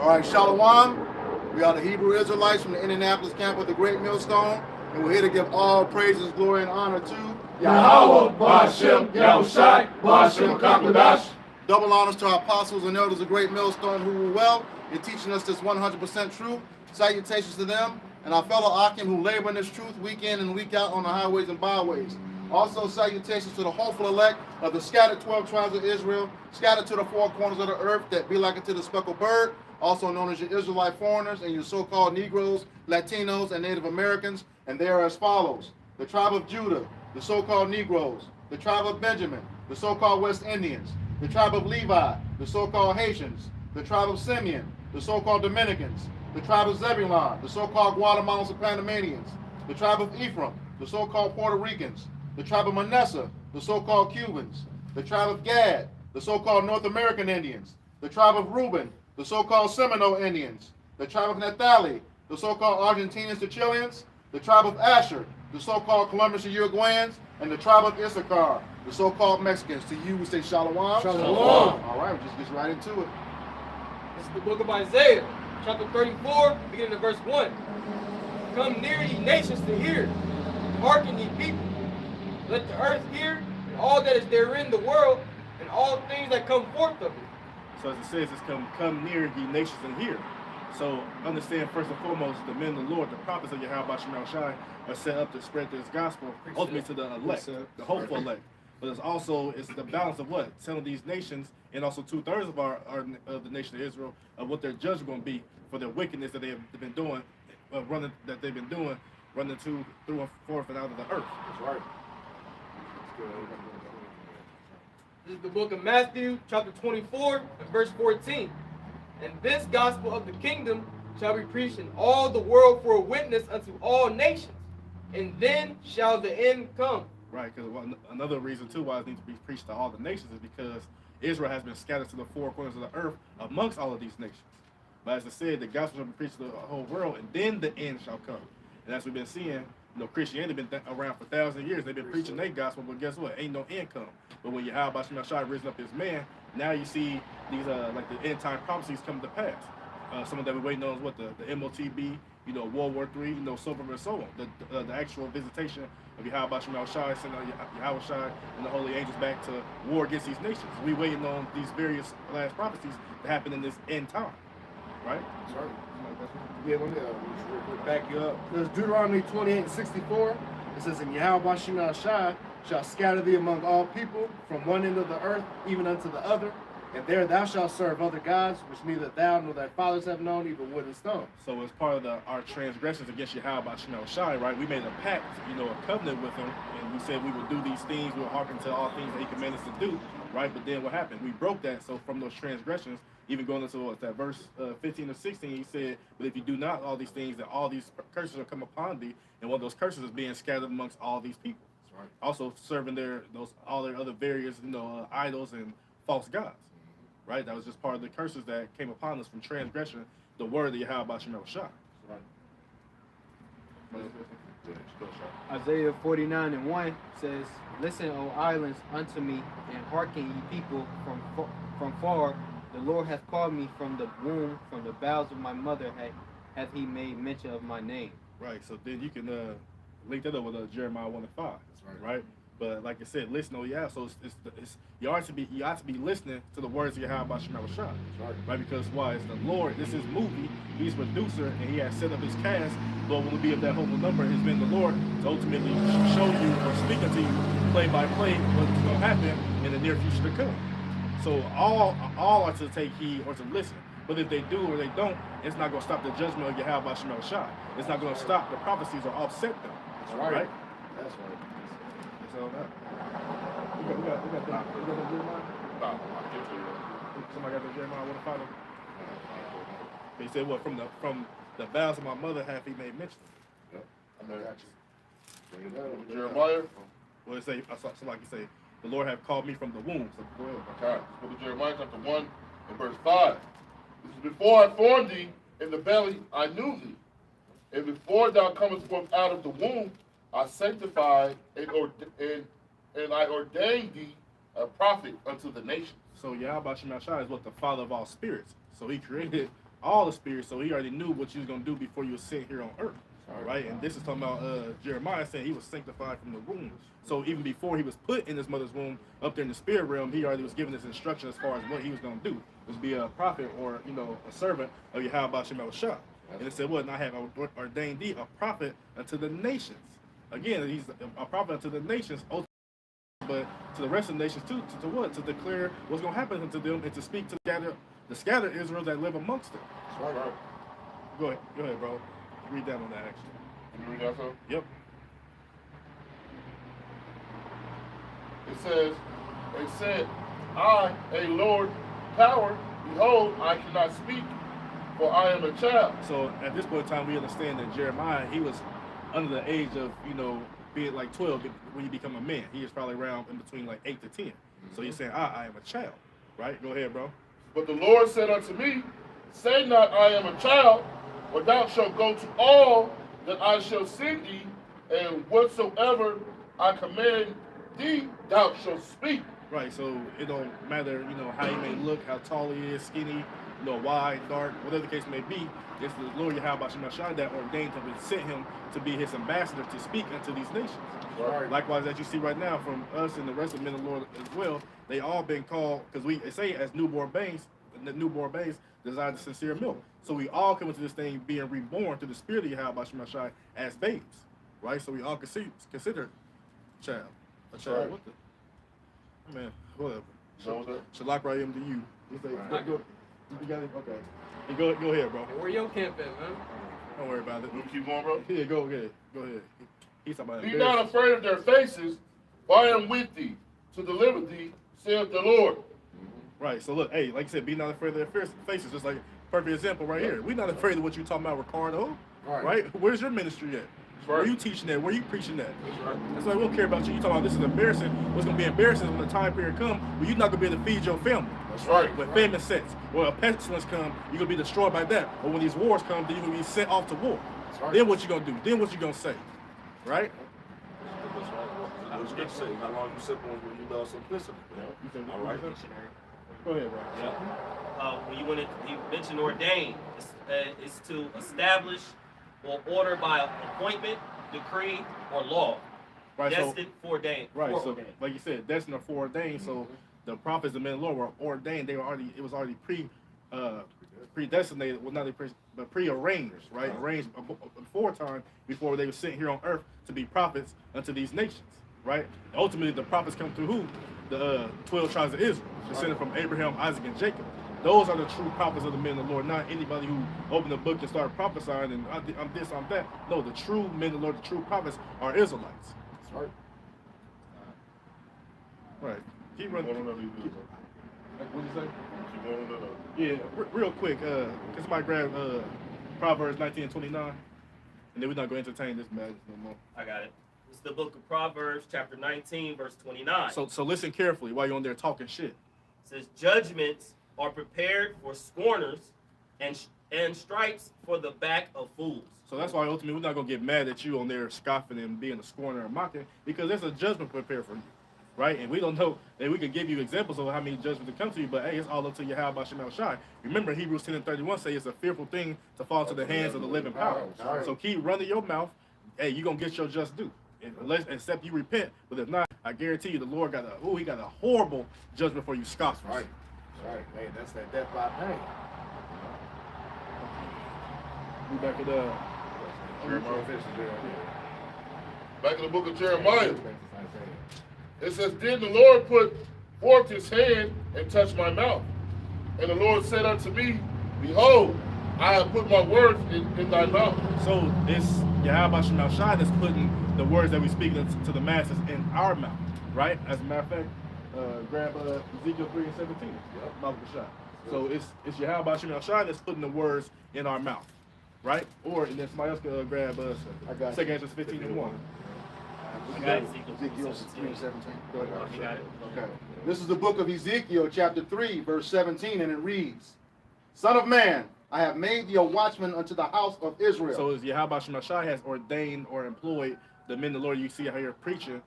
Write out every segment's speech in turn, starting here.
right, Shalom. We are the Hebrew Israelites from the Indianapolis camp of the Great Millstone, and we're here to give all praises, glory, and honor to Yahweh, Ba'ashem, Yahushai, Ba'ashem, Kakadash. Double honors to our apostles and elders of Great Millstone who rule well in teaching us this 100% truth. Salutations to them and our fellow Akim who labor in this truth week in and week out on the highways and byways. Also salutations to the hopeful elect of the scattered 12 tribes of Israel, scattered to the four corners of the earth that be like unto the speckled bird, also known as your Israelite foreigners and your so-called Negroes, Latinos, and Native Americans. And they are as follows: the tribe of Judah, the so-called Negroes; the tribe of Benjamin, the so-called West Indians; the tribe of Levi, the so-called Haitians; the tribe of Simeon, the so-called Dominicans; the tribe of Zebulon, the so-called Guatemalans and Panamanians; the tribe of Ephraim, the so-called Puerto Ricans; the tribe of Manasseh, the so-called Cubans; the tribe of Gad, the so-called North American Indians; the tribe of Reuben, the so-called Seminole Indians; the tribe of Naphtali, the so-called Argentinians to Chileans; the tribe of Asher, the so-called Colombians to Uruguayans; and the tribe of Issachar, the so-called Mexicans. To you, we say Shalom. Shalom. All right, we just get right into it. This is the book of Isaiah, chapter 34, beginning of verse 1. Come near, ye nations, to hear. Hearken, ye people. Let the earth hear, and all that is therein, the world, and all things that come forth of it. So as it says, it's come near, ye nations, and hear. So understand, first and foremost, the men of the Lord, the prophets of Yahweh Shai, are set up to spread this gospel, ultimately to the elect, the hopeful elect. But it's the balance of what? Telling these nations, and also 2/3 of the nation of Israel, of what their judgment going to be for their wickedness that they've been doing, running to, through and forth and out of the earth. That's right. This is the book of Matthew, chapter 24, and verse 14. And this gospel of the kingdom shall be preached in all the world for a witness unto all nations, and then shall the end come. Right, because another reason too why it needs to be preached to all the nations is because Israel has been scattered to the four corners of the earth amongst all of these nations. But as I said, the gospel shall be preached to the whole world, and then the end shall come. And as we've been seeing, Christianity been around for 1,000 years. They've been preaching their gospel, but guess what? Ain't no end come. But when Yahweh Shai risen up his man, now you see these like the end time prophecies come to pass. Some of them we're waiting on is what the MOTB, World War III, so forth and so on. The actual visitation of Yahweh Shai, sending Yahweh Shai and the holy angels back to war against these nations. We waiting on these various last prophecies to happen in this end time, right? That's right. Yeah, let me real quick back you up. There's Deuteronomy 28:64. It says, "And Yahweh Shai shall scatter thee among all people from one end of the earth even unto the other. And there thou shalt serve other gods, which neither thou nor thy fathers have known, even wood and stone." So as part of our transgressions against Yahweh Shai, right, we made a pact, a covenant with him, and we said we would do these things, we would hearken to all things that he commanded us to do, right? But then what happened? We broke that. So from those transgressions, even going into that verse 15 or 16, he said, "But if you do not all these things, then all these curses will come upon thee." And one of those curses is being scattered amongst all these people. Right. Also serving all their other various, idols and false gods. Right? That was just part of the curses that came upon us from transgression, the word of Yahweh Shai. Isaiah 49:1 says, "Listen, O islands, unto me, and hearken, ye people from far. The Lord hath called me from the womb, from the bowels of my mother hath he made mention of my name." Right. So then you can link that up with Jeremiah 1:5. That's right. But like I said, listen, so you ought to be listening to the words of Yahweh Shai. Right? Because why? It's the Lord. This is movie. He's producer, and he has set up his cast. Lord will be of that hopeful number. Has been the Lord to ultimately show you or speak unto you play by play what's going to happen in the near future to come. So all are to take heed or to listen. But if they do or they don't, it's not going to stop the judgment of Yahweh Shai. It's not going to stop the prophecies or offset them. That's right. That's right. So we got the Jeremiah. Somebody got the Jeremiah 1:5. He said, "What from the vows of my mother hath he made mention." Yep. I got you. Jeremiah. Well, it say so like you say, "The Lord hath called me from the womb." So go ahead. Okay. Book of Jeremiah chapter 1 and verse 5. This is before I formed thee in the belly, I knew thee, and before thou comest forth out of the womb, I sanctified and I ordained thee a prophet unto the nations. So Yahweh Shai is what the Father of all spirits. So he created all the spirits, so he already knew what you was gonna do before you were sent here on earth. Right? And this is talking about Jeremiah saying he was sanctified from the womb. So even before he was put in his mother's womb up there in the spirit realm, he already was given this instruction as far as what he was going to do, was be a prophet or, you know, a servant of Yahweh Shem Shah. And it said, what? And I have ordained thee a prophet unto the nations. Again, he's a prophet unto the nations, but to the rest of the nations too, to what? To declare what's going to happen unto them and to speak to the scattered Israel that live amongst them. That's right. Go ahead, bro. Read that on that action. Can you read that, sir? Yep. It said, I, a Lord power, behold, I cannot speak, for I am a child. So at this point in time, we understand that Jeremiah, he was under the age of, you know, being like 12 when you become a man. He is probably around in between like 8 to 10. So he's saying, I am a child, right? Go ahead, bro. But the Lord said unto me, say not, I am a child, but thou shalt go to all that I shall send thee, and whatsoever I command thee, thou shalt speak. Right, so it don't matter, you know, how he may look, how tall he is, skinny, you know, wide, dark, whatever the case may be. It's the Lord Yahweh Shem Shah that ordained him and sent him to be his ambassador to speak unto these nations. Right. Likewise, as you see right now from us and the rest of the men of the Lord as well, they all been called, because we say as newborn babes desire the sincere milk. So we all come into this thing being reborn through the spirit of Yahweh Shem Shah as babes, right? So we all consider child. A child. Right. What the? Man, whatever. So Shalak Rayim to you. You got it? Okay. Hey, go ahead, bro. Where your camp at, man? Don't worry about it. you keep going, bro? Yeah, go ahead. Go ahead. He's talking about Be not afraid of their faces, for I am with thee to deliver thee, saith the Lord. Right. So look, hey, like you said, be not afraid of their faces. Just like perfect example right here. We're not afraid of what you talking about, Ricardo. Right? Where's your ministry at? Where are you teaching at? Where are you preaching at? That's why we don't care about you. You talking about this is embarrassing. What's going to be embarrassing when the time period comes where you're not going to be able to feed your family. That's right. When famine sets or a pestilence come, you're going to be destroyed by that. Or when these wars come, then you're going to be sent off to war. Right. Then what you going to do? Then what you going to say? Right? What you got to say? How long you simple when you love simplicity? All right. Go ahead, bro. Yeah. When you mentioned ordained, it's to establish or order by appointment, decree, or law. Right. Destined, foreordained. Right. So, Foreordained. like you said, destined or foreordained. So the prophets and men of the Lord were ordained. They were already. It was already predestinated. Well, not but prearranged. Right. Arranged before time, before they were sent here on earth to be prophets unto these nations. Right. And ultimately, the prophets come through who? The 12 tribes of Israel, descended from Abraham, Isaac, and Jacob. Those are the true prophets of the men of the Lord, not anybody who opened the book and started prophesying and I'm this, I'm that. No, the true men of the Lord, the true prophets are Israelites. That's right. Right. Keep running. What did you say? Keep going on that. Yeah, real quick, can somebody grab Proverbs 19 and 29? And then we're not going to entertain this madness no more. I got it. It's the book of Proverbs, chapter 19, verse 29. So listen carefully while you're on there talking shit. It says, judgments are prepared for scorners and stripes for the back of fools. So that's why ultimately we're not going to get mad at you on there scoffing and being a scorner and mocking, because there's a judgment prepared for you, right? And we don't know that we could give you examples of how many judgments will come to you, but hey, it's all up to Yahweh Shem Shai. Remember, Hebrews 10 and 31 say it's a fearful thing to fall into the hands of the living power. So keep running your mouth. Hey, you're going to get your just due. Except you repent, but if not, I guarantee you the Lord got a horrible judgment for you scoffers. Right. Right. Hey, that's that death by pain. We back at Jeremiah. Back in the book of Jeremiah. It says, then the Lord put forth his hand and touched my mouth. And the Lord said unto me, behold, I have put my words in thy mouth. So it's Yahweh Shem Shai that's putting the words that we speak to the masses in our mouth, right? As a matter of fact, grab Ezekiel 3 and 17. Yep. So it's Yahweh Shem Shai that's putting the words in our mouth, right? Or and then somebody else can grab 2 Ezra 15 and 1. I got Ezekiel 3 and 17. You got it. Okay. This is the book of Ezekiel, chapter 3, verse 17, and it reads, Son of man, I have made thee a watchman unto the house of Israel. So as Yahweh Shem Shai has ordained or employed the men of the Lord, you see how you're preaching,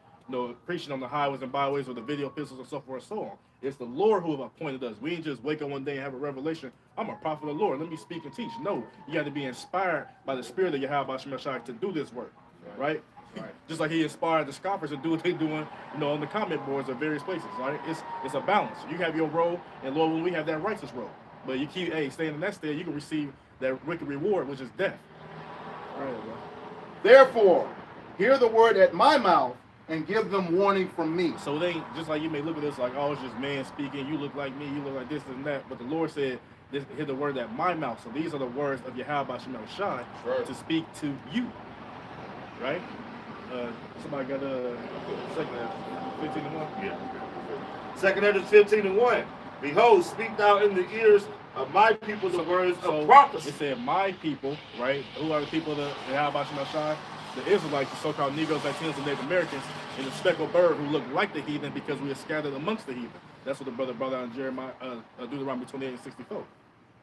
preaching on the highways and byways with the video pistols and so forth and so on. It's the Lord who have appointed us. We didn't just wake up one day and have a revelation. I'm a prophet of the Lord. Let me speak and teach. No, you got to be inspired by the Spirit of Yahweh Shemashai to do this work, right? Just like he inspired the scoffers to do what they're doing, on the comment boards of various places, right? It's a balance. You have your role, and Lord, when we have that righteous role. But you keep, staying in that state, you can receive that wicked reward, which is death. All right, bro. Therefore, hear the word at my mouth and give them warning from me. So they ain't, just like you may look at this like, oh, it's just man speaking, you look like me, you look like this and that. But the Lord said, hear the word at my mouth. So these are the words of Yahweh Shemashai to speak to you. Right? Somebody got a second 15:1? Yeah. 2 Edges 15:1. Behold, speak thou in the ears of my people the words of prophecy. It said my people, right? Who are the people that Yahweh Shemashai? The Israelites, the so-called Negroes, Latinos, and Native Americans, and the speckled bird who look like the heathen because we are scattered amongst the heathen. That's what the brother brought out in Deuteronomy 28:64.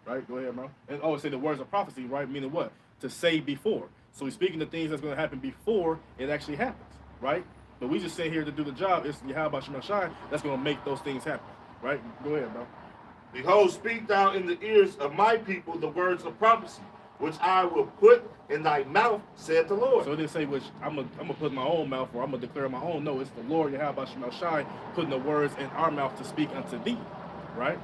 Right? Go ahead, bro. And always say the words of prophecy, right? Meaning what? To say before. So he's speaking of things that's going to happen before it actually happens, right? But we just sit here to do the job. It's Yahweh Shemashai that's going to make those things happen, right? Go ahead, bro. Behold, speak thou in the ears of my people the words of prophecy, which I will put in thy mouth, saith the Lord. So it didn't say which I'm gonna put in my own mouth or I'm gonna declare my own. No, it's the Lord Yahweh Shemashai putting the words in our mouth to speak unto thee, right?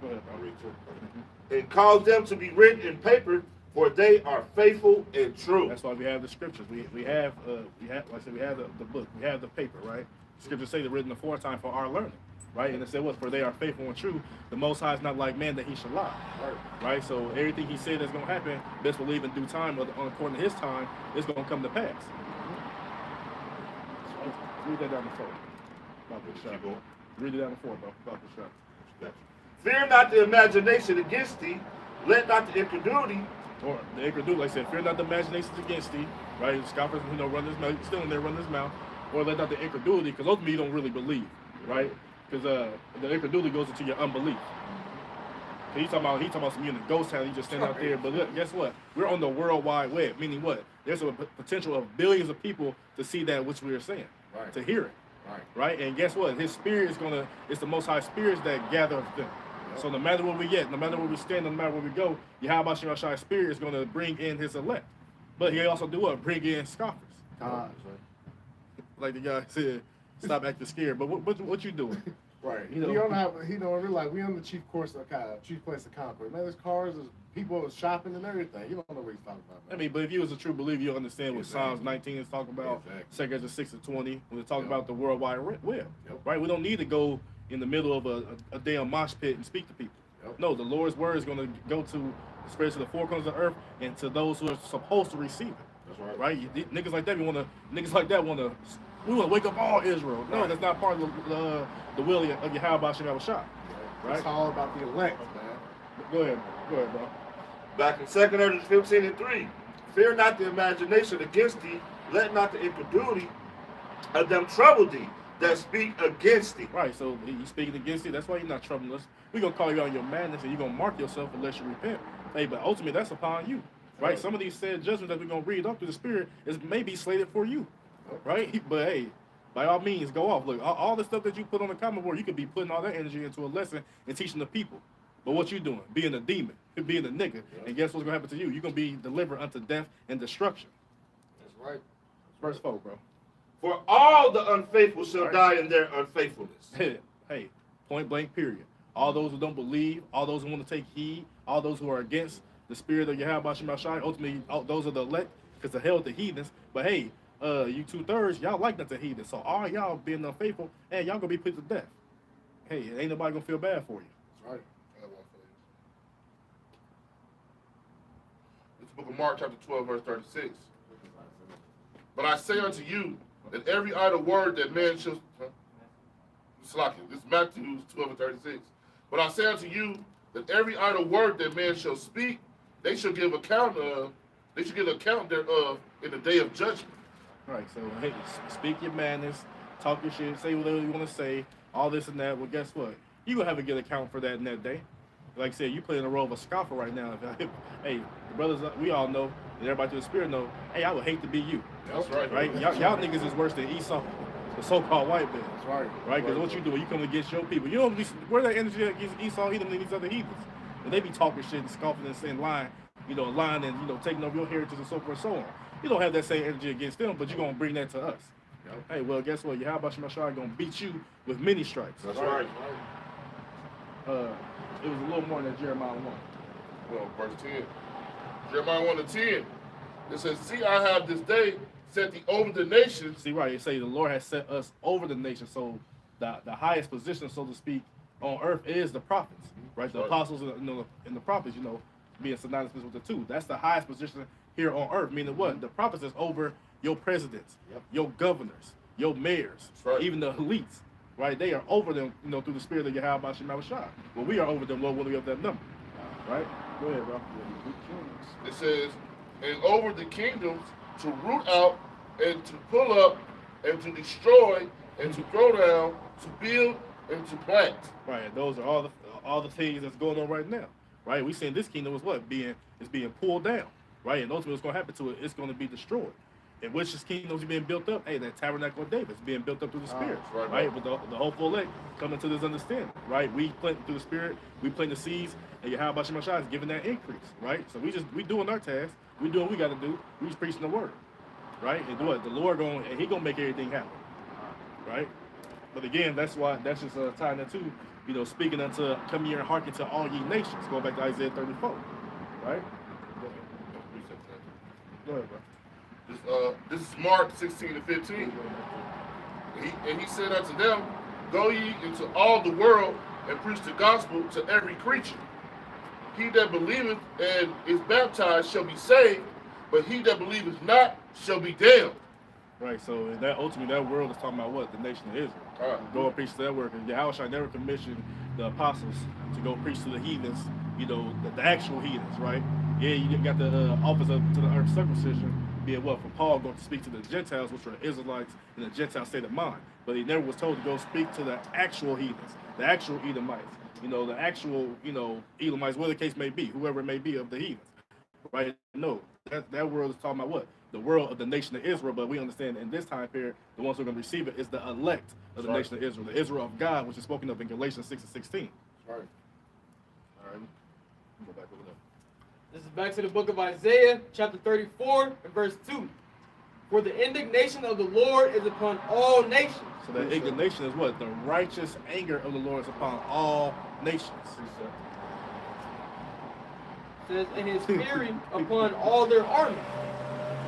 Go ahead, bro. And cause them to be written in paper, for they are faithful and true. That's why we have the scriptures. We have like I said, we have the book, we have the paper, right? The scriptures say they're written aforetime for our learning, right? And it said what? For they are faithful and true. The Most High is not like man that he should lie, right? So everything he said that's gonna happen, best believe in due time, or according to his time, it's gonna come to pass. Read that down the floor. Read it down the floor, bro. About the shot. Fear not the imagination against thee, let not the incredulity. Or the incredulity, like I said, fear not the imaginations against thee, right? Scoffers, run his mouth, still in there, run his mouth. Or let not the incredulity, because ultimately you don't really believe, right? Because the incredulity goes into your unbelief. So he's talking about some ghost town. You just stand out there, but look, guess what? We're on the World Wide Web, meaning what? There's a potential of billions of people to see that which we are saying, to hear it, right? And guess what? His spirit it's the Most High spirits that gather them. So no matter where we get, no matter where we stand, no matter where we go, Yahweh Shemashai's spirit is going to bring in his elect. But he also do what? Bring in scoffers. Like the guy said, stop acting scared. But what you doing? Right. We don't have. We're like we on the chief place of conquer. Man, there's cars, there's people shopping and everything. You don't know what he's talking about, man. I mean, but if you was a true believer, you understand what Psalms 19 is talking about. 2 Ezra 6-20, when they're talking about the World Wide Web. Right? We don't need to go in the middle of a damn mosh pit and speak to people. No, the Lord's word is going to go to spread to the four corners of the earth and to those who are supposed to receive it. That's right. Niggas like that want to wake up all Israel. No, that's not part of the will of Yahweh Shemashai. Right? It's all about the elect, man. Go ahead, bro. Back in 2 Ezra 15:3. Fear not the imagination against thee, let not the incredulity of them trouble thee that speak against thee. Right, so you speaking against thee, that's why you're not troubling us. We're going to call you on your madness and you're going to mark yourself unless you repent. Hey, but ultimately that's upon you. Right? Some of these said judgments that we're going to read up through the Spirit is maybe slated for you. Right? But hey, by all means, go off. Look, all the stuff that you put on the comment board, you could be putting all that energy into a lesson and teaching the people. But what you doing? Being a demon, being a nigga. And guess what's going to happen to you? You're going to be delivered unto death and destruction. That's right. Verse 4, bro. For all the unfaithful shall die in their unfaithfulness. Hey, point blank, period. All those who don't believe, all those who want to take heed, all those who are against the spirit of Yahweh Shemashai, ultimately, those are the elect, because the hell with the heathens. But hey, you 2/3, y'all like not the heathens. So all y'all being unfaithful, hey, y'all gonna be put to death. Hey, ain't nobody gonna feel bad for you. That's right. It's the book of Mark, chapter 12, verse 36. But I say unto you that every idle word that man shall... This is Matthew 12 and 36. But I say unto you that every idle word that man shall speak, they shall give account thereof in the day of judgment. Right, so hey, speak your madness, talk your shit, say whatever you want to say, all this and that. Well, guess what? You're going to have to get account for that in that day. Like I said, you playing the role of a scoffer right now. Hey, the brothers, we all know, and everybody to the spirit know, hey, I would hate to be you. That's right. Right? Y'all niggas is worse than Esau, the so-called white man. That's right. Right? Because what you do, you come against your people. You don't where that energy against Esau, he them these other heathens. and they be talking shit and scoffing and saying lying, lying and taking over your heritage and so forth and so on. You don't have that same energy against them, but you're gonna bring that to us. Yep. Hey, well, guess what? Yahweh Shemashai gonna beat you with many stripes. That's right. It was a little more than Jeremiah 1. Well, verse 10. Jeremiah 1 to 10. It says, see, I have this day set thee over the nations. See, right, it say the Lord has set us over the nations. So the highest position, so to speak, on earth is the prophets, right? The apostles and the prophets, being synonymous with the two. That's the highest position here on earth, meaning what? The prophets is over your presidents, your governors, your mayors, even the elites, right? They are over them, through the spirit of Yahweh Shema Shah. Well, we are over them, Lord, when we have that number, right? Go ahead, bro. It says, and over the kingdoms to root out and to pull up and to destroy and to throw down, to build and to plant. Right, and those are all the things that's going on right now, right? We saying this kingdom is what being pulled down, right? And ultimately, what's going to happen to it? It's going to be destroyed. And which is kingdoms being built up? Hey, that tabernacle of David is being built up through the Spirit, right? With the hopeful elect coming to this understanding, right? We plant through the Spirit, we plant the seeds, and Yahweh Shema Shai is giving that increase, right? So we doing our task, we doing what we got to do. We just preaching the word, right? And what the Lord He gonna make everything happen, right? But again, that's just tying into, speaking unto, come here and hearken to all ye nations. Going back to Isaiah 34, right? Go ahead, bro. This is Mark 16 to 15. And he said unto them, go ye into all the world and preach the gospel to every creature. He that believeth and is baptized shall be saved, but he that believeth not shall be damned. Right, so that ultimately that world is talking about what? The nation of Israel. Go and preach to that word. And Yahweh never commissioned the apostles to go preach to the heathens, the actual heathens, right? Yeah, you got the office to the earth circumcision, being what? For Paul going to speak to the Gentiles, which were Israelites in the Gentile state of mind. But he never was told to go speak to the actual heathens, the actual Edomites, the actual, Elamites, whatever the case may be, whoever it may be of the heathens. Right? No, that world is talking about what? The world of the nation of Israel, but we understand in this time period, the ones who are going to receive it is the elect of the nation of Israel, the Israel of God, which is spoken of in Galatians 6 and 16. Right. All right. Go back over there. This is back to the book of Isaiah, chapter 34, and verse 2. For the indignation of the Lord is upon all nations. So that indignation is what? The righteous anger of the Lord is upon all nations. It says, and his fury upon all their armies.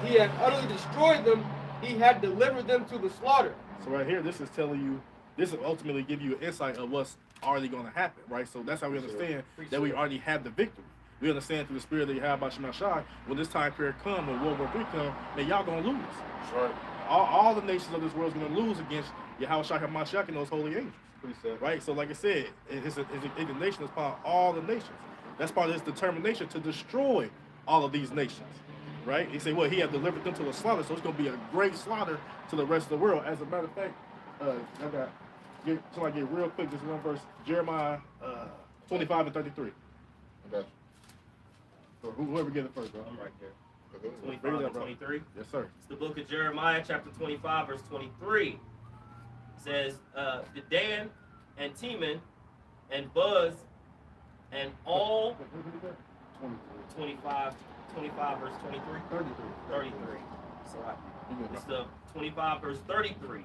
He had utterly destroyed them. He had delivered them to the slaughter. So right here, this is telling you, this will ultimately give you an insight of what's already going to happen, right? So that's how we understand that we already have the victory. We understand through the spirit that you have by Shema Shai, when this time period come, when World War III come, man, y'all going to lose. That's right. All the nations of this world is going to lose against Yahweh Shai HaMashiach and those holy angels. Right? So like I said, his indignation is upon all the nations. That's part of his determination to destroy all of these nations. Right? He said, well, he had delivered them to the slaughter, so it's going to be a great slaughter to the rest of the world. As a matter of fact, I get real quick, this one verse, Jeremiah 25 and 33. Okay. So whoever get it first, bro. I'm right there. 25 Bring it up, and bro. 23. Yes, sir. It's the book of Jeremiah, chapter 25, verse 23. It says, Dedan and Teman and Buz and all 25, verse 23. 33. Sorry. It's the 25, verse 33.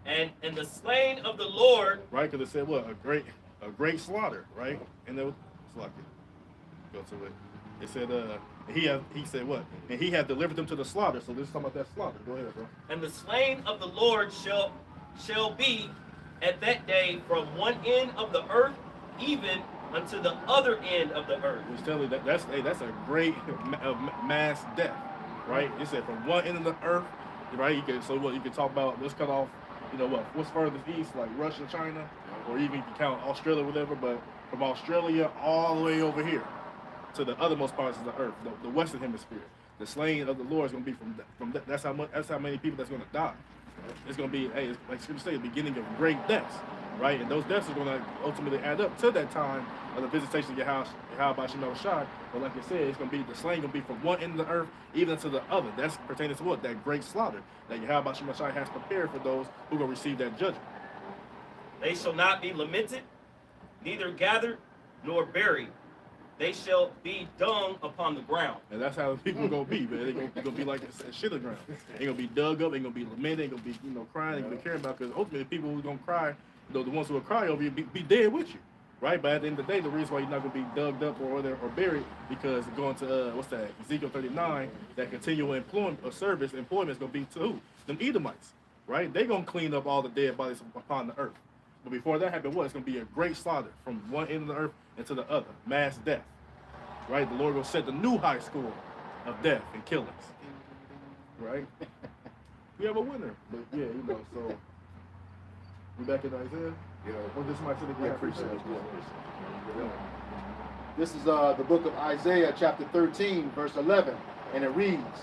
And the slain of the Lord. Right, because it said what? A great slaughter, right? And then it's like it. Go to it. It said he said what? And he had delivered them to the slaughter. So this is talking about that slaughter. Go ahead, bro. And the slain of the Lord shall be at that day from one end of the earth even unto the other end of the earth. He's telling you that's a great mass death, right? It said from one end of the earth, right? You can talk about, let's cut off, what's furthest east, like Russia, China, or even you can count Australia, whatever. But from Australia all the way over here to the othermost parts of the earth, the western hemisphere, the slain of the Lord is going to be from that. That's how many people that's going to die. It's going to be, it's like Scripture say, the beginning of great deaths, right? And those deaths are going to ultimately add up to that time of the visitation of Yahweh Shema Shai. But like I said, it's going to be, the slain going to be from one end of the earth even to the other. That's pertaining to what? That great slaughter that Yahweh Shema Shai has prepared for those who are going to receive that judgment. They shall not be lamented, neither gathered nor buried. they shall be dung upon the ground. And that's how people gonna be, man. They gonna be like shit on the ground. They gonna be dug up. They gonna be lamented. They gonna be crying. They gonna be caring about, because ultimately people who's gonna cry, the ones who will cry over you, be dead with you, right? But at the end of the day, the reason why you're not gonna be dug up or buried, because going to what's that, Ezekiel 39, that continual employment is gonna be to who? Them Edomites, right? They gonna clean up all the dead bodies upon the earth. But before that happened, it's gonna be a great slaughter from one end of the earth into the other, mass death. Right, the Lord will set the new high score of death and killings. Right, we have a winner. But yeah, so we back in Isaiah. Yeah. Or this might sit again. Appreciate it. Yeah. This is the book of Isaiah, chapter 13, verse 11, and it reads,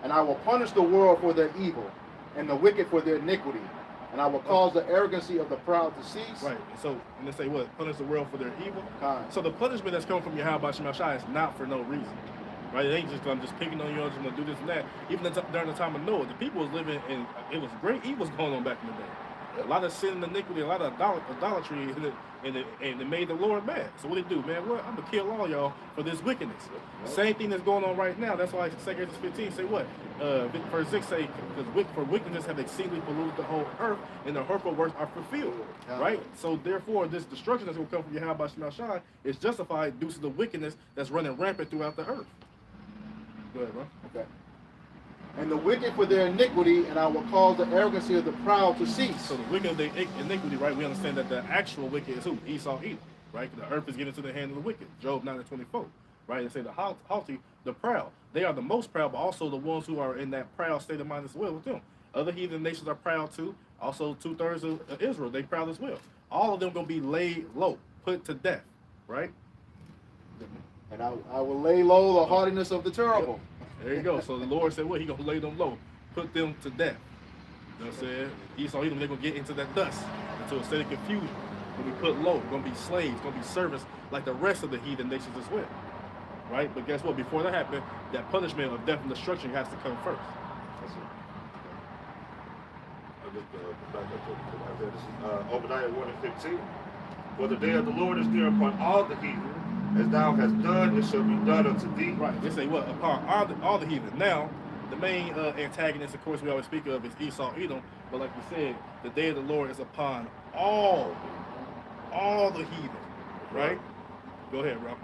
"And I will punish the world for their evil, and the wicked for their iniquity. And I will cause the arrogancy of the proud to cease." Right. So, and they say what? Punish the world for their evil. Kind. So the punishment that's coming from Yahweh Shem Shai is not for no reason. Right? It ain't just I'm just picking on you, I'm just gonna do this and that. Even during the time of Noah, the people was living in, it was great evils going on back in the day. A lot of sin and iniquity, a lot of idolatry, and it made the Lord mad. So what did he do, man? What? I'm gonna kill all y'all for this wickedness. Same thing that's going on right now. That's why 2 Corinthians 15 say what? Verse 6 say, because for wickedness have exceedingly polluted the whole earth, and the hurtful works are fulfilled. Right? So therefore, this destruction that's gonna come from Yahweh Shem Shai is justified due to the wickedness that's running rampant throughout the earth. Go ahead, bro. Okay. "And the wicked for their iniquity, and I will cause the arrogancy of the proud to cease." So the wicked of the iniquity, right? We understand that the actual wicked is who? Esau, Edom, right? The earth is given to the hand of the wicked. Job 9:24, right? They say the haughty, the proud. They are the most proud, but also the ones who are in that proud state of mind as well with them. Other heathen nations are proud too. Also, 2/3 of Israel, they proud as well. All of them gonna be laid low, put to death, right? "And I will lay low the haughtiness of the terrible." There you go. So the Lord said, what? He gonna lay them low, put them to death. You know what I'm saying? Esau, Edom, they're gonna get into that dust, into a state of confusion. Gonna be put low, gonna be slaves, gonna be servants like the rest of the heathen nations as well. Right? But guess what? Before that happened, that punishment of death and destruction has to come first. That's it. I'll just back up to Isaiah. This is Obadiah 1:15. "For the day of the Lord is near upon all the heathen. As thou hast done, it shall be done unto thee." Right. They say what? Upon all the heathen. Now, the main antagonist, of course, we always speak of is Esau, Edom. But like we said, the day of the Lord is upon all the heathen. Right? Go ahead, bro.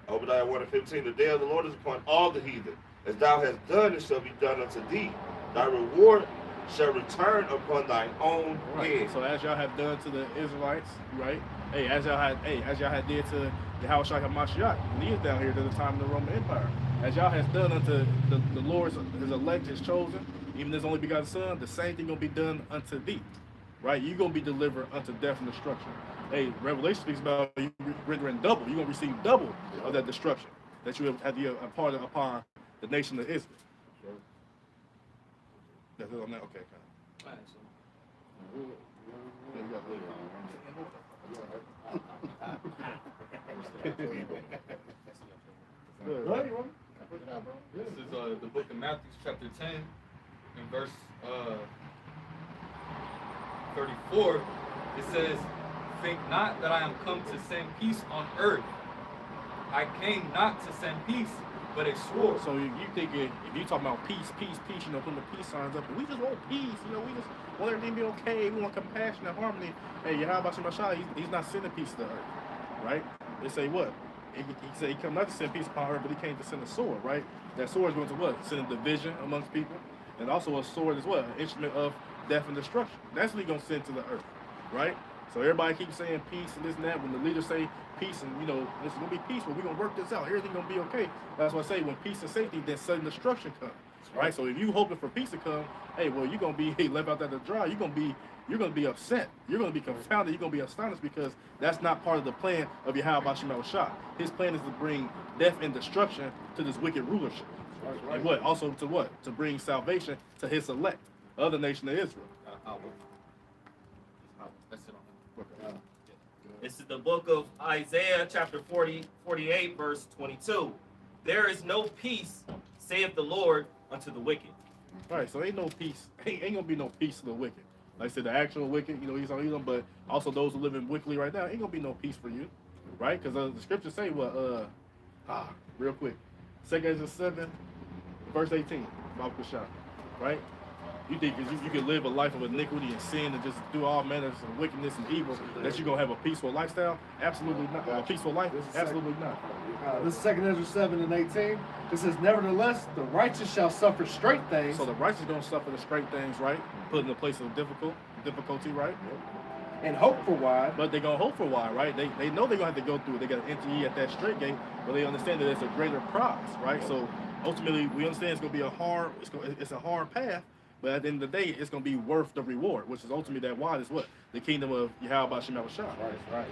Obadiah 1:15. "The day of the Lord is upon all the heathen. As thou hast done, it shall be done unto thee. Thy reward shall return upon thine own head." So as y'all have done to the Israelites, right? Hey, as y'all had did to Yahweh Shai HaMashiach, when he is down here at the time of the Roman Empire. As y'all has done unto the Lord's, his elect, his chosen, even his only begotten son, the same thing gonna be done unto thee. Right? You're gonna be delivered unto death and destruction. Hey, Revelation speaks about you rendering double. You're gonna receive double of that destruction that you have had the part of upon the nation of Israel. That's it on that? Okay. All right, so Yeah, you got it. This is the book of Matthew, chapter 10, and verse 34. It says, "Think not that I am come to send peace on earth. I came not to send peace, but a sword." So you thinking, if you talking about peace, putting the peace signs up, we just want peace, we just want everything to be okay, we want compassion and harmony. Hey, Yahweh Shem Shai, he's not sending peace to the earth, right? They say what? He said he come not to send peace upon earth, but he came to send a sword, right? That sword is going to what? Send a division amongst people, and also a sword is what? An instrument of death and destruction. That's what he's going to send to the earth, right? So everybody keeps saying peace and this and that. When the leaders say peace and, this is going to be peaceful, we're going to work this out, everything's going to be okay. That's why I say when peace and safety, then sudden destruction comes, right? So if you hoping for peace to come, hey, well, you're going to be left out there to dry. You're going to be upset. You're going to be confounded. You're going to be astonished because that's not part of the plan of Yahweh Shem Shai. His plan is to bring death and destruction to this wicked rulership. Right. And what? Also to what? To bring salvation to his elect, other nation of Israel. That's it on that. This is the book of Isaiah, chapter 48, verse 22. "There is no peace, saith the Lord, unto the wicked." Right, so ain't no peace. Ain't gonna be no peace to the wicked. Like I said, the actual wicked, he's on Edom, but also those who live in wickedly right now, ain't gonna be no peace for you. right? Because the scriptures say what? Real quick, 2 Ezra 7, verse 18, Bible shot, right? You think you can live a life of iniquity and sin and just do all manners of wickedness and evil, that you're going to have a peaceful lifestyle? Absolutely not. A peaceful life? Absolutely not. This is 2 Ezra 7 and 18. It says, nevertheless, the righteous shall suffer straight things. So the righteous don't suffer the straight things, right? Put in a place of difficulty, right? And hope for why. But they're going to hope for why, right? They know they're going to have to go through it. They got to enter ye at that straight gate, but they understand that it's a greater prize, right? So ultimately, we understand it's going to be it's a hard path, but at the end of the day, it's going to be worth the reward, which is ultimately that why is what? The kingdom of Yahweh Shema Shah. Right.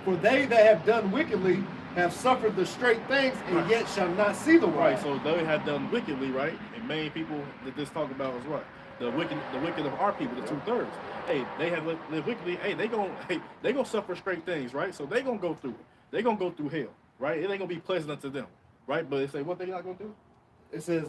For they that have done wickedly have suffered the straight things, and yet shall not see the why. Right, so they have done wickedly, right? And main people that this talk about is what? The wicked of our people, the 2/3. Hey, they have lived wickedly. Hey, they gonna suffer straight things, right? So they gonna go through it. They gonna go through hell, right? It ain't gonna be pleasant unto them, right? But they say what they not gonna do? It says,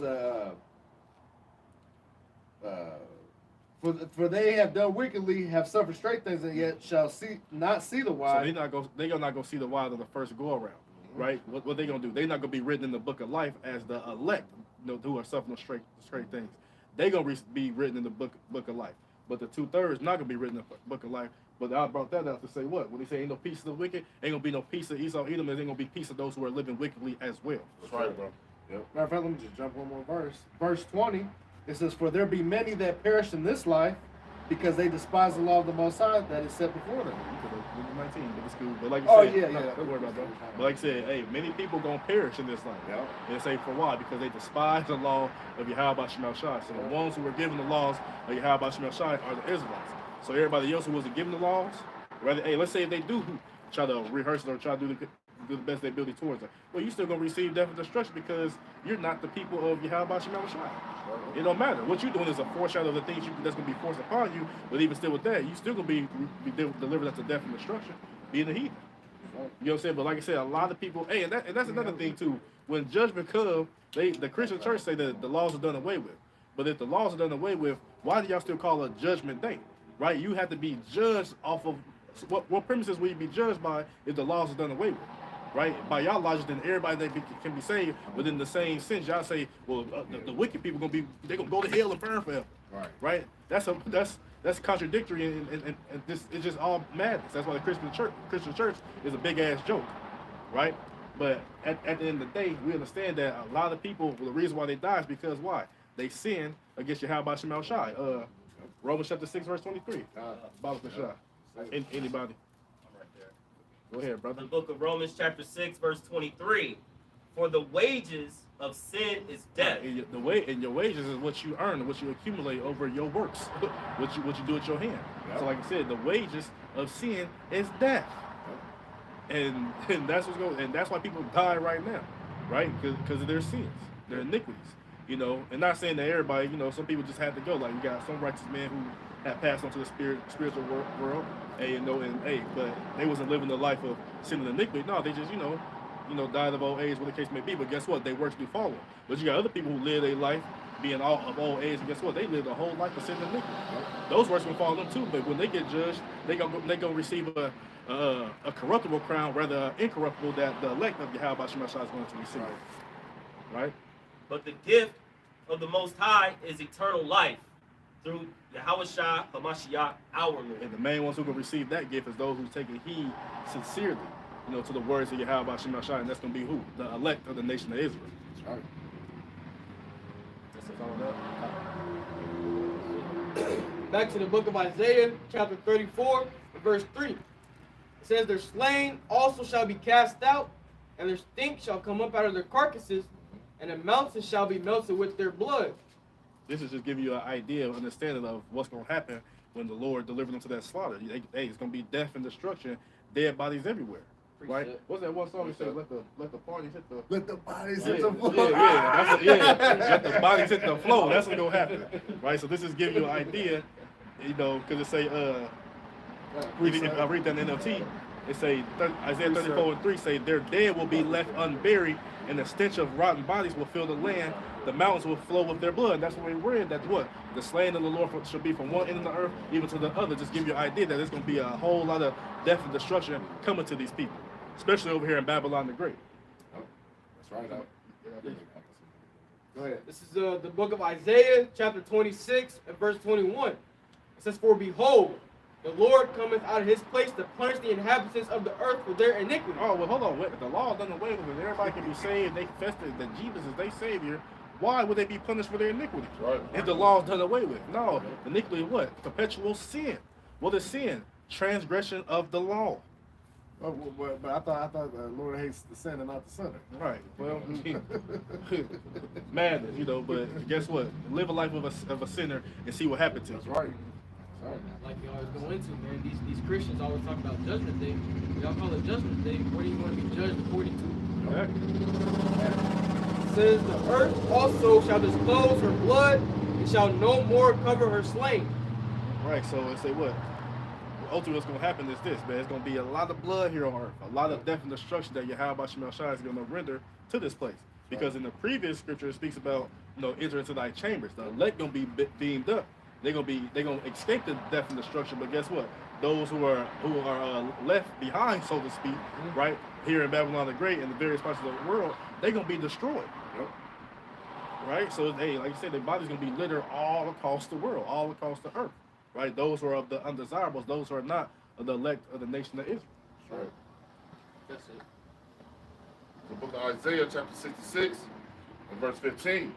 for they have done wickedly, have suffered straight things, and yet shall not see the why. So they gonna not go see the why of the first go around, right? What they gonna do? They not gonna be written in the book of life as the elect, who are suffering straight things. They gonna be written in the book of life. But the 2/3 not gonna be written in the book of life. But I brought that out to say what? When they say ain't no peace of the wicked, ain't gonna be no peace of Esau, Edom, there ain't gonna be peace of those who are living wickedly as well. That's right, bro. Yep. Matter of fact, let me just jump one more verse. Verse 20, it says, for there be many that perish in this life, because they despise the law of the Most High that is set before them. 19, but it's cool. But like you said, don't worry about that. But like I said, hey, many people gonna perish in this life. Yep. And say for why? Because they despise the law of Yahweh Shema Shai. So the ones who were given the laws of Yahweh Shema Shai are the Israelites. So everybody else who wasn't given the laws, rather, hey, let's say if they do try to rehearse it or try to do the best they ability towards it, well, you still gonna receive death and destruction because you're not the people of Yahweh Shema Shai. It don't matter. What you're doing is a foreshadow of the things that's gonna be forced upon you. But even still with that, you still gonna be delivered unto death and destruction, being a heathen. You know what I'm saying? But like I said, a lot of people, hey, and that's another thing too. When judgment comes, the Christian church say that the laws are done away with. But if the laws are done away with, why do y'all still call it a judgment day? Right? You have to be judged off of what premises will you be judged by if the laws are done away with? Right? By y'all logic, then everybody can be saved within the same sense. Y'all say, well, the wicked people gonna go to hell and burn forever. Right? That's contradictory, and this it's just all madness. That's why the Christian church is a big ass joke, right? But at the end of the day, we understand that a lot of people, the reason why they die is because why? They sin against Yahweh Shema Shai. Romans chapter 6 verse 23. Bible Shai. Anybody? Go ahead, brother. The book of Romans chapter 6 verse 23. For the wages of sin is death. And your wages is what you earn, what you accumulate over your works, what you do with your hand. Yep. So like I said, the wages of sin is death. And that's what's going, and that's why people die right now, right? Because of their sins, their iniquities. You know, and not saying that everybody, you know, some people just had to go. Like you got some righteous men who have passed on to the spiritual world, and you know, but they wasn't living the life of sin and iniquity. No, they just, you know, died of old age, what the case may be. But guess what? They works do follow. But you got other people who live their life being of old age, and guess what? They live a whole life of sin and iniquity. Those works will follow them too. But when they get judged, they gonna receive a corruptible crown, rather incorruptible, that the elect of Yahweh Shema Shai is going to receive. Right? But the gift of the Most High is eternal life through Yahweh Shai HaMashiach, our Lord. And the main ones who can receive that gift is those who take heed sincerely, you know, to the words of Yahweh Shema Shai, and that's going to be who? The elect of the nation of Israel. That's right. That's all Back to the book of Isaiah, chapter 34, verse 3. It says, their slain also shall be cast out, and their stink shall come up out of their carcasses, and the mountains shall be melted with their blood. This is just giving you an idea of understanding of what's going to happen when the Lord delivers them to that slaughter. Hey, it's going to be death and destruction, dead bodies everywhere. Right? What's that one song that says, let the parties hit the... Let the bodies hit the floor. Let the bodies hit the floor. That's what's going to happen. Right? So this is giving you an idea, you know, because it say, if I read that in NLT, it say, Isaiah 34:3 say, their dead will be left unburied, and the stench of rotten bodies will fill the land. The mountains will flow with their blood. That's what we read. That's what? The slain of the Lord shall be from one end of the earth even to the other. Just give you an idea that there's going to be a whole lot of death and destruction coming to these people. especially over here in Babylon the Great. That's right. Go ahead. This is the book of Isaiah, chapter 26, and verse 21. It says, "For behold, the Lord cometh out of his place to punish the inhabitants of the earth for their iniquity." Oh, well, hold on. Wait, the law done away with it. Everybody can be saved. They confess that Jesus is their Savior. Why would they be punished for their iniquity? Right. If the law is done away with. No, iniquity is what? Perpetual sin. What is sin? Transgression of the law. But I thought the Lord hates the sin and not the sinner. Right. Well, madness, you know. But guess what? Live a life of a sinner and see what happens to you. That's right. Like you always go into, man, these Christians always talk about Judgment Day. Y'all call it Judgment Day. What are you going to be judged according to? Exactly. It says, "The earth also shall disclose her blood, and shall no more cover her slain." Right. So it say what? Ultimately, what's going to happen is this, man. It's going to be a lot of blood here on earth, a lot of death and destruction that Yahweh Shemel Shai is going to render to this place. Because in the previous scripture, it speaks about, enter into thy chambers. The elect going to be beamed up. They're going to escape the death and destruction. But guess what? Those who are left behind, so to speak, right here in Babylon the Great and the various parts of the world, they're going to be destroyed. Right. So hey, like you said, their body's going to be littered all across the world, all across the earth. Right, those who are of the undesirables, those who are not of the elect of the nation of Israel. That's right. That's it. The book of Isaiah, chapter 66, and verse 15. It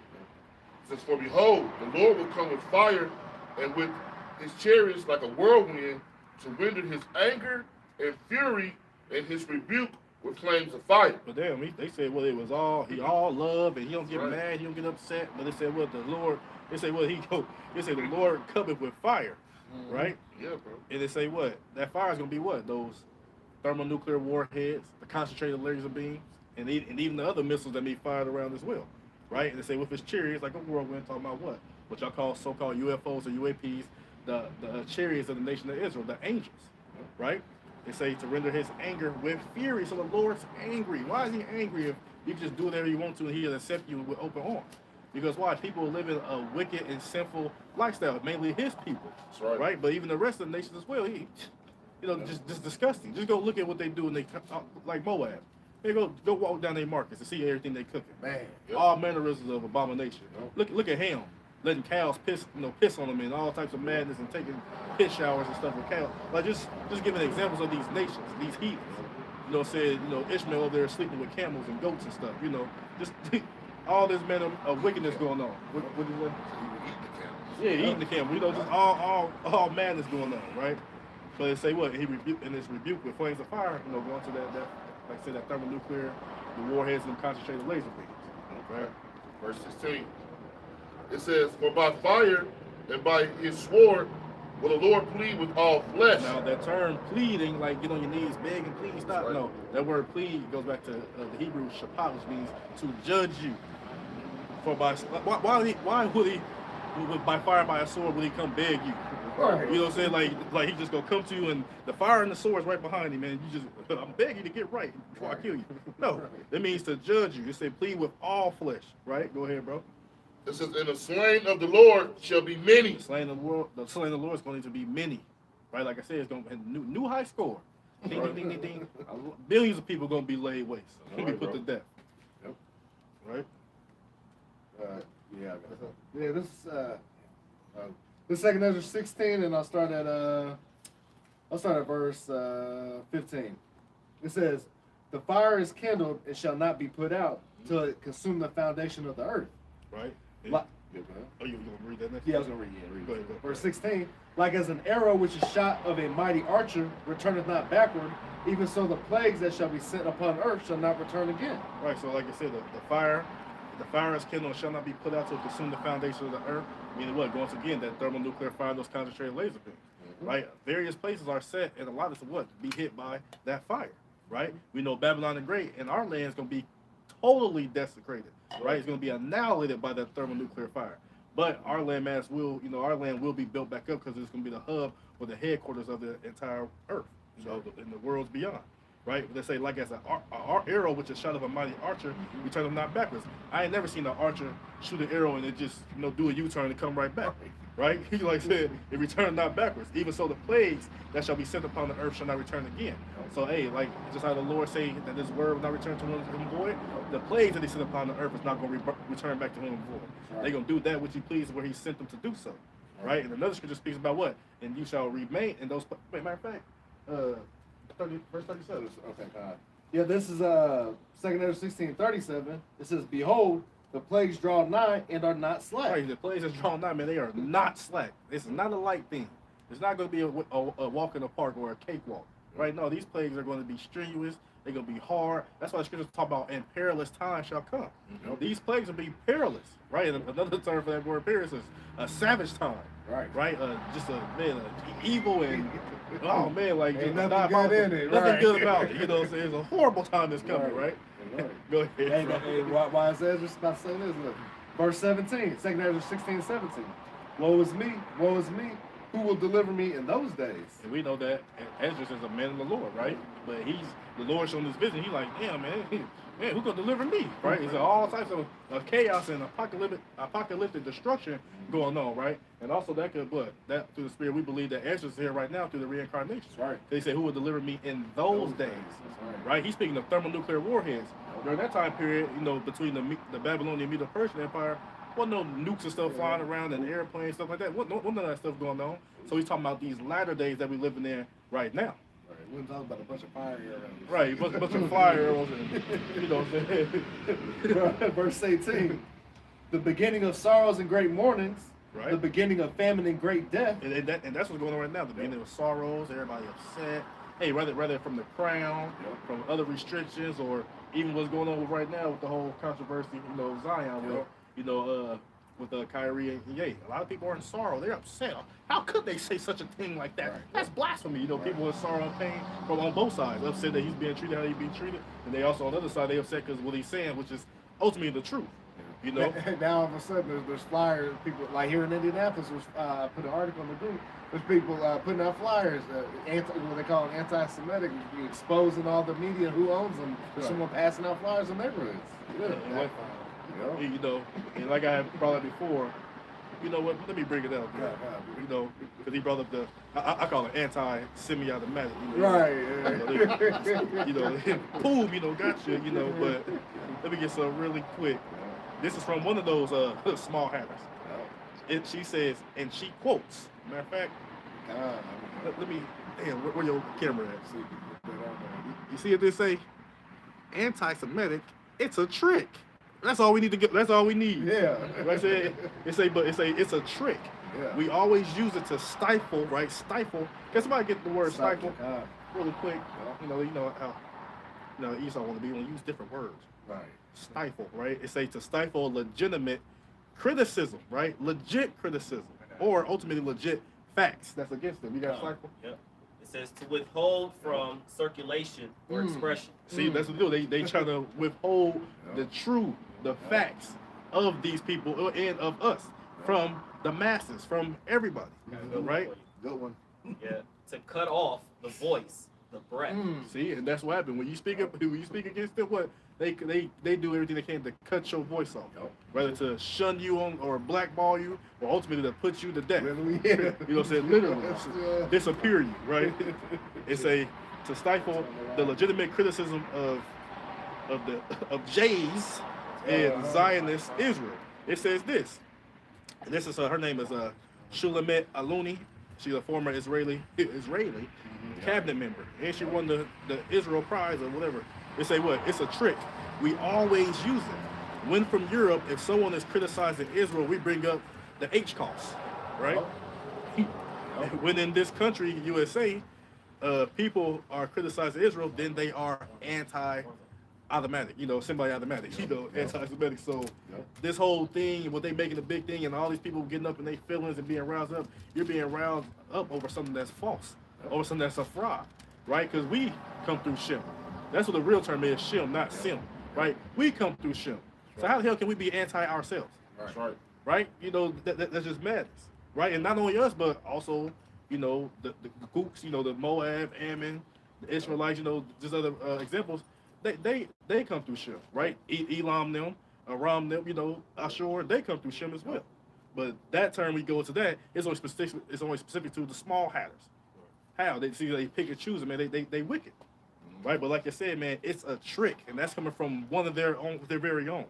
says, "For behold, the Lord will come with fire, and with his chariots like a whirlwind, to render his anger and fury and his rebuke with flames of fire." But damn, they said, well, it was he all love, and he don't get Right. mad, he don't get upset. But they said, well, the Lord, they say, well, they say the Lord cometh with fire, right? Yeah, bro. And they say what? That fire is gonna be what? Those thermonuclear warheads, the concentrated laser beams, and even the other missiles that be fired around as well, right? And they say with his chariots, like a whirlwind, talking about what? What y'all call so-called UFOs or UAPs, the chariots of the nation of Israel, the angels, right? They say to render his anger with fury. So the Lord's angry. Why is he angry if you can just do whatever you want to and he'll accept you with open arms? Because why? People are living a wicked and sinful lifestyle, mainly his people, That's right. But even the rest of the nations as well. Just disgusting. Just go look at what they do, and they like Moab. They go walk down their markets and see everything they cooking. Man. All mannerisms of abomination. Yep. Look at Ham, letting cows piss on them and all types of madness and taking piss showers and stuff with cows. Like just giving examples of these nations, these heathens. Said Ishmael over there sleeping with camels and goats and stuff. Just all this manner of wickedness going on. What is that? Yeah, eating the camel. Just all madness going on, right? But they say what? He rebuked in his rebuke with flames of fire, going to that like I said, that thermonuclear, the warheads and the concentrated laser beams. Right? Verse 16. It says, "For by fire and by his sword will the Lord plead with all flesh." Now that term pleading, like get on your knees, beg and plead, stop. Right. No, that word plead goes back to the Hebrew shapah, which means to judge you. For why would he by fire and by a sword will he come beg you? Right. You know what I'm saying? Like he just gonna come to you and the fire and the sword is right behind him, man. You just I'm begging you to get right before I kill you. No, it means to judge you. It say plead with all flesh, right? Go ahead, bro. It says, "And the slain of the Lord shall be many." The slain of the Lord is going to be many, right? Like I said, it's going to be a new high score. Ding, ding, ding, ding, ding. Billions of people going to be laid waste, going to be put to death. Yep. Right? Yeah, this second Ezra 16, and I'll start at verse 15. It says, "The fire is kindled and shall not be put out till it consume the foundation of the earth." Right? Like, Oh, you going to read that next? yeah, I was gonna read it. Go ahead. Verse 16, "Like as an arrow which is shot of a mighty archer returneth not backward, even so the plagues that shall be sent upon earth shall not return again." Right, so like I said, the fire is kindled and shall not be put out to consume the foundation of the earth. Meaning what? Once again, that thermonuclear fire, those concentrated laser beams. Right? Various places are set and allowed us to what? Be hit by that fire. Right? We know Babylon the Great and our land is going to be totally desecrated. Right? It's going to be annihilated by that thermonuclear fire. But our landmass will, our land will be built back up because it's going to be the hub or the headquarters of the entire earth, in the worlds beyond. Right? They say like as an arrow which is shot of a mighty archer, we turn them not backwards. I ain't never seen an archer shoot an arrow and it just do a U-turn and come right back. right? He like said, it returned not backwards. Even so, the plagues that shall be sent upon the earth shall not return again. So, hey, like just how the Lord say that this word will not return to him void, the plagues that he sent upon the earth is not going to return back to him void. Right. They're going to do that which he pleased where he sent them to do so, right? And another scripture speaks about what? And you shall remain in those. Wait, matter of fact, 30, verse 37. Okay, God. Yeah, this is 2 Ezra 16:37. It says, "Behold, the plagues draw nigh and are not slack." Right, the plagues that's drawn nigh, man, they are not slack. It's not a light thing. It's not going to be a walk in the park or a cakewalk. Right? No, these plagues are going to be strenuous. They're going to be hard. That's why the scriptures talk about, and perilous times shall come. These plagues will be perilous. Right? And another term for that word perilous is a savage time. Right. Right? Just evil and, oh man, like Ain't just nothing good in it. Nothing Right. good about it. You know what I'm saying? It's a horrible time that's coming, right? Go ahead. Hey, why is Ezra about to say this? Look, verse 17, 2 Ezra 16:17. Woe is me, woe is me. Who will deliver me in those days? And we know that Ezra is a man of the Lord, right? But the Lord showing this vision. He's like, damn, man, who's gonna deliver me, right? It's all types of chaos and apocalyptic destruction going on, right? And also that through the Spirit, we believe that Ezra's here right now through the reincarnation. Right. They say, who will deliver me in those days, right? He's speaking of thermonuclear warheads. During that time period, between the Babylonian Medo-Persian Empire, wasn't no nukes and stuff flying around and airplanes, stuff like that. Wasn't none of that stuff going on. So he's talking about these latter days that we living in right now. Right. We're talking about a bunch of fire arrows. Right, a bunch of fire arrows and, you know what I'm saying? Verse 18. The beginning of sorrows and great mournings. Right. The beginning of famine and great death. And that's what's going on right now. The beginning of sorrows, everybody upset. Hey, rather from the crown, from other restrictions, or even what's going on right now with the whole controversy, Zion, with Kyrie and Ye. A lot of people are in sorrow. They're upset. How could they say such a thing like that? Right. That's blasphemy. People in sorrow and pain from on both sides. Upset that he's being treated how he's being treated. And they also, on the other side, they upset because what he's saying, which is ultimately the truth. Now all of a sudden there's flyers. People like here in Indianapolis, I put an article in the group. There's people putting out flyers, what they call anti-Semitic, exposing all the media who owns them. There's someone passing out flyers in neighborhoods. And like I have brought up before, you know what? Let me bring it up. Because he brought up I call it anti-semiotic. Boom, gotcha. But let me get some really quick. This is from one of those small habits. She says, and she quotes. Matter of fact, let me. Damn, where your camera at? You see what they say? Anti-Semitic. It's a trick. That's all we need to get. That's all we need. Yeah. Right? It's a trick. Yeah. We always use it to stifle, right? Stifle. Can somebody get the word stifle? Really quick. How Esau want to be. We use different words. Right. Stifle, right? It says to stifle legitimate criticism, right? Legit criticism, or ultimately legit facts that's against them. You got stifle? Yep. It says to withhold from circulation or expression. See, that's what they do. They try to withhold the truth, the facts of these people and of us from the masses, from everybody, right? Good one. Yeah. To cut off the voice, the breath. See, and that's what happened when you speak against them. What they do everything they can to cut your voice off, whether to shun you or blackball you, or ultimately to put you to death. Literally, yeah. You know what I'm saying? Literally, disappear you, right? It's to stifle the legitimate criticism of J's and Zionist Israel. It says this, and this is her name is Shulamit Aluni. She's a former Israeli cabinet member, and she won the Israel Prize or whatever. They say what? It's a trick. We always use it. When from Europe, if someone is criticizing Israel, we bring up the H-costs, right? When in this country, USA, people are criticizing Israel, then they are anti-automatic, semi-automatic, anti-Semitic. So this whole thing, what they making a big thing, and all these people getting up in their feelings and being roused up, you're being roused up over something that's false, over something that's a fraud, right? Because we come through Shem. That's what the real term is, Shem, not Sim, right? We come through Shem. So how the hell can we be anti-ourselves? That's right. Right? That's just madness, right? And not only us, but also, the Gooks, the Moab, Ammon, the Ishmaelites, just other examples. They come through Shem, right? Elam them, Aram them, Ashur, they come through Shem as well, But that term, we go into that, it's only specific to the small hatters. How? They see they pick and choose, man, they wicked. Right? But like I said, man, it's a trick, and that's coming from one of their very own.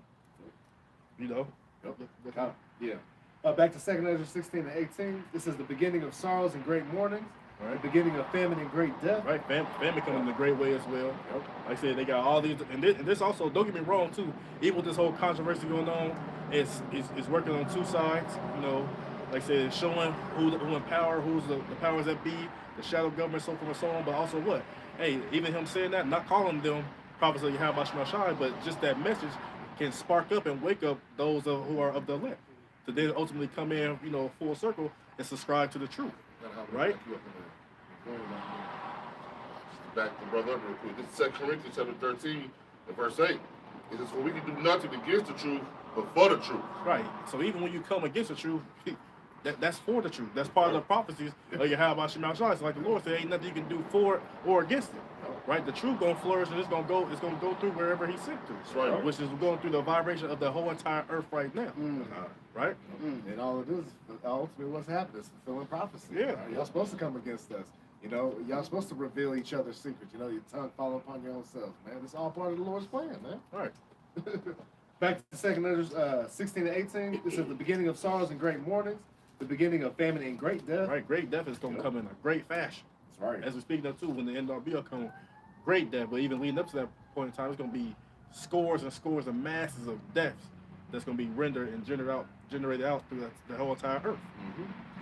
You know? Yep. Yeah. Back to 2 Ezra 16 and 18. This is the beginning of sorrows and great mournings. Right. The beginning of famine and great death. Right, famine coming in a great way as well. Yep. Like I said, they got all these, and this also, don't get me wrong too, even with this whole controversy going on, it's working on two sides. You know, like I said, showing who in power, who's the powers that be, the shadow government, so forth and so on. But also what? Hey, even him saying that, not calling them prophets of Yahweh Shai, but just that message can spark up and wake up those who are of the elect to then ultimately come in, you know, full circle and subscribe to the truth. Right? Back to brother up real quick. This is 2 Corinthians chapter 13 and verse 8. It says, for we can do nothing against the truth, but for the truth. Right. So even when you come against the truth, that's for the truth. That's part of the prophecies of Yahweh Shai. It's like the Lord said, ain't nothing you can do for it or against it. Right? The truth gonna flourish, and it's gonna go through wherever He sent to. That's right. Which is going through the vibration of the whole entire earth right now. Right? And all it is, ultimately, what's happening is fulfilling prophecy. Yeah. Y'all supposed to come against us. You know, y'all supposed to reveal each other's secrets. You know, your tongue fall upon your own selves, man. It's all part of the Lord's plan, man. All right. Back to 2 Ezra 16 and 18. This is the beginning of sorrows and great mournings, the beginning of famine and great death. Right, great death is going to come in a great fashion. That's right. As we speak of too, when the NRB will come, great death. But even leading up to that point in time, it's going to be scores and scores of masses of deaths that's going to be rendered and generated out through the whole entire earth.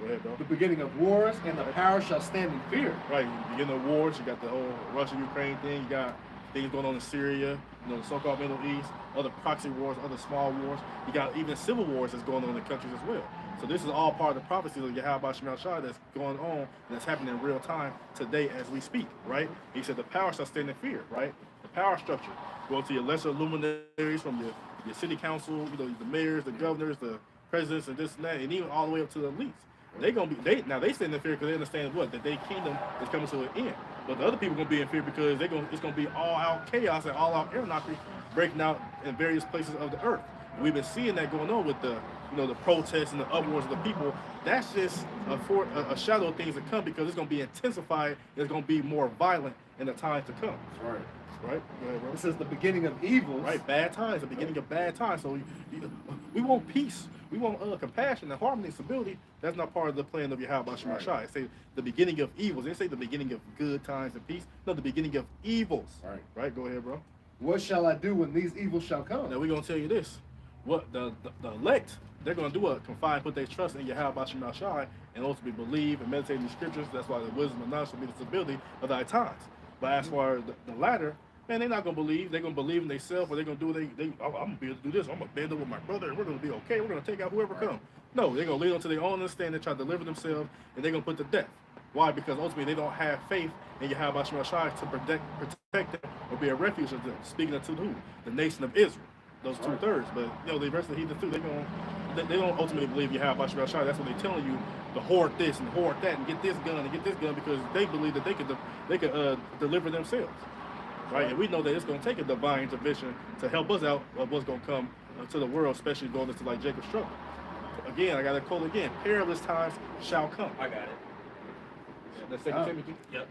Go ahead, bro. The beginning of wars, and the power shall stand in fear. Right, beginning of wars, you got the whole Russia-Ukraine thing, you got things going on in Syria, you know, the so-called Middle East, other proxy wars, other small wars. You got even civil wars that's going on in the countries as well. So this is all part of the prophecies of Yahweh Shai that's going on, and that's happening in real time today as we speak, right? He said the power shall stand in fear, right? The power structure, going to your lesser luminaries from your city council, you know, the mayors, the governors, the presidents, and this and that, and even all the way up to the elites. They stand in fear because they understand what, that their kingdom is coming to an end. But the other people gonna be in fear because it's gonna be all out chaos and all out anarchy breaking out in various places of the earth. And we've been seeing that going on with the protests and the uproars of the people. That's just a shadow of things to come because it's gonna be intensified. It's gonna be more violent in the times to come. That's right. Right? Go ahead, bro. This is the beginning of evils. Right, bad times, the beginning of bad times. So we want peace. We want compassion and harmony and stability. That's not part of the plan of Yahweh Shai. It say the beginning of evils. They say the beginning of good times and peace. No, the beginning of evils. Right. Right, go ahead, bro. What shall I do when these evils shall come? Now we're going to tell you this. What the elect, they're going to do put their trust in Yahweh Shai and ultimately believe and meditate in the scriptures. That's why the wisdom and knowledge will be the stability of thy times. But as far as the latter, man, they're not gonna believe. They're gonna believe in themselves, or they're gonna do I'm gonna be able to do this. I'm gonna band up with my brother, and we're gonna be okay. We're gonna take out whoever comes. No, they're gonna lead on to their own understanding, try to deliver themselves, and they're gonna put to death. Why? Because ultimately they don't have faith in Yahweh Shai to protect them or be a refuge of them. Speaking of to who? The nation of Israel. Those 2/3. But the rest of the heathen too, they don't ultimately believe Yahweh Shai. That's what they're telling you to hoard this and hoard that and get this gun and get this gun because they believe that they could deliver themselves. Right, and we know that it's going to take a divine intervention to help us out of what's going to come to the world, especially going into like Jacob's trouble. Again, I got to quote again: perilous times shall come. I got it. That's 2 Timothy. Yep.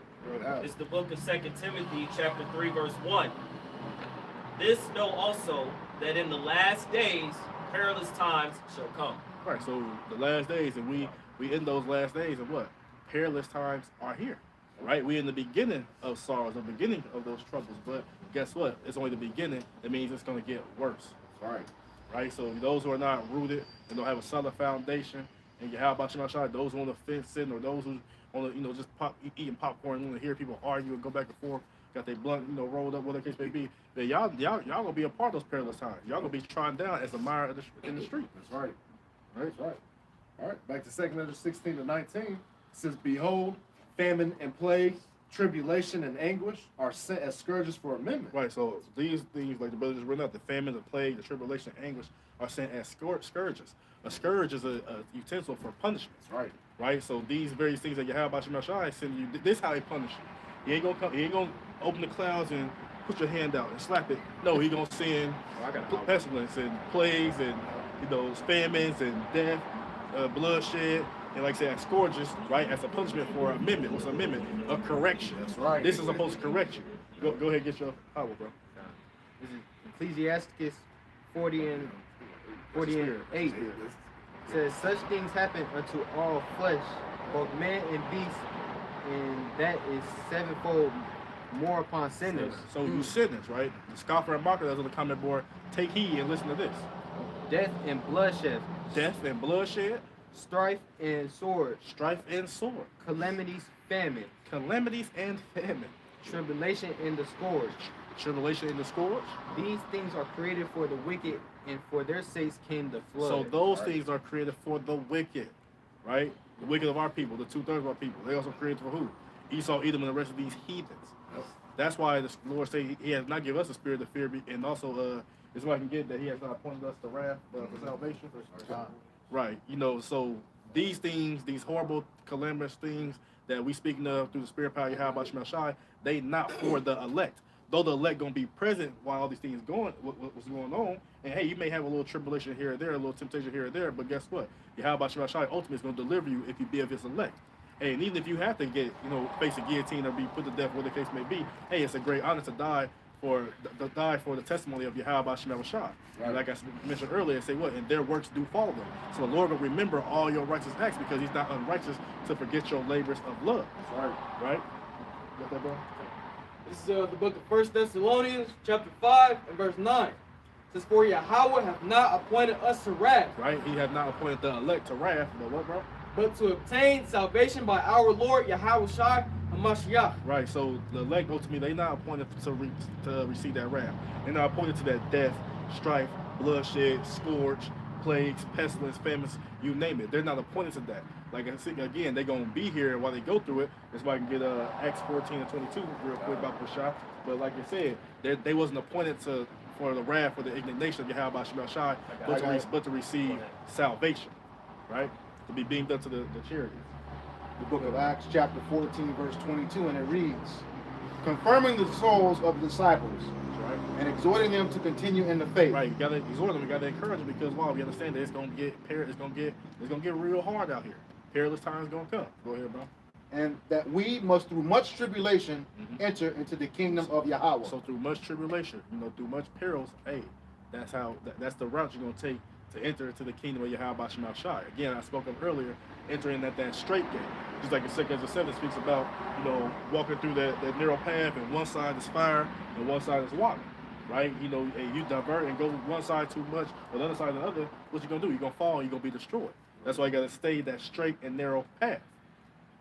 It's the book of 2 Timothy, chapter 3, verse 1. This know also that in the last days perilous times shall come. Right. So the last days, and we in those last days, and what? Perilous times are here. Right, we're in the beginning of sorrows, the beginning of those troubles. But guess what? It's only the beginning. That means it's going to get worse. Right. So those who are not rooted and don't have a solid foundation, and Yahweh Shai, those who on the fence sitting, or those who on the just eating popcorn, want to hear people argue and go back and forth, got their blunt rolled up, whatever the case may be. Then y'all gonna be a part of those perilous times. Y'all gonna be trodden down as a mire in the street. That's right. That's right. All right. Back to 2 Ezra 16 to 19. It says, "Behold, famine and plague, tribulation and anguish are sent as scourges for amendment." Right, so these things, like the brother just read out, the famine, the plague, the tribulation, and anguish are sent as scourges. A scourge is a utensil for punishment. Right. Right, so these various things that Yahweh Shai send you, this is how he punish you. He ain't gonna open the clouds and put your hand out and slap it. No, he gonna send pestilence and plagues and famines and death. bloodshed, and like I said, scourges, right, as a punishment for amendment. What's amendment? A correction. That's right. This is supposed to correct you. Go ahead and get your power, bro. This is Ecclesiasticus 40 and 8. Says, such things happen unto all flesh, both man and beast, and that is sevenfold more upon sinners. So you sinners, right? The scoffer and mocker that's on the comment board, take heed and listen to this. Death and bloodshed. Death and bloodshed. Strife and sword. Strife and sword. Calamities, famine. Calamities and famine. Tribulation and the scourge. Tribulation and the scourge. These things are created for the wicked, and for their sakes came the flood. So those things are created for the wicked, right? The wicked of our people, the 2/3 of our people. They also created for who? Esau, Edom, and the rest of these heathens. That's why the Lord say He has not given us a spirit of fear, and also is why I can get that He has not appointed us to wrath for salvation. Right. You know, so these things, these horrible, calamitous things that we speaking of through the spirit power of Yahweh Shai, they not for the elect. Though the elect gonna be present while all these things what's going on, and hey, you may have a little tribulation here or there, a little temptation here or there, but guess what? Yahweh Shai ultimately is gonna deliver you if you be of His elect. Hey, and even if you have to get, face a guillotine or be put to death, whatever the case may be, hey, it's a great honor to die for the testimony of Yahweh Shai. Right. Like I mentioned earlier, say what? And their works do follow them. So the Lord will remember all your righteous acts because He's not unrighteous to forget your labors of love. Right. Right? Got that, bro? This is the book of 1 Thessalonians, chapter 5, and verse 9. It says, for Yahweh hath not appointed us to wrath. Right? He has not appointed the elect to wrath, but what, bro? But to obtain salvation by our Lord Yahweh Shai HaMashiach. Right, so the elect ultimately, they not appointed to receive that wrath. They're not appointed to that death, strife, bloodshed, scourge, plagues, pestilence, famines, you name it. They're not appointed to that. Like I said, again, they're going to be here while they go through it. That's why I can get Acts 14 and 22 real quick about Pushah. But like I said, they wasn't appointed for the wrath, for the indignation of Yahweh Shai, but to receive salvation, right? To be beamed up to the charity. The book of Acts, chapter 14, verse 22, and it reads, confirming the souls of the disciples, right, and exhorting them to continue in the faith. Right, you gotta exhort them, you gotta encourage them, because we understand that it's gonna get real hard out here. Perilous times gonna come. Go ahead, bro. And that we must through much tribulation enter into the kingdom of Yahweh. So through much tribulation, through much perils, hey, that's the route you're gonna take to enter into the kingdom of Yahweh Shai. Again, I spoke of earlier, entering at that straight gate. Just like in 2 7 speaks about, walking through that narrow path, and one side is fire and one side is water. Right? And you divert and go one side too much, or the other side the other, what you gonna do? You're gonna fall, you're gonna be destroyed. That's why you gotta stay that straight and narrow path.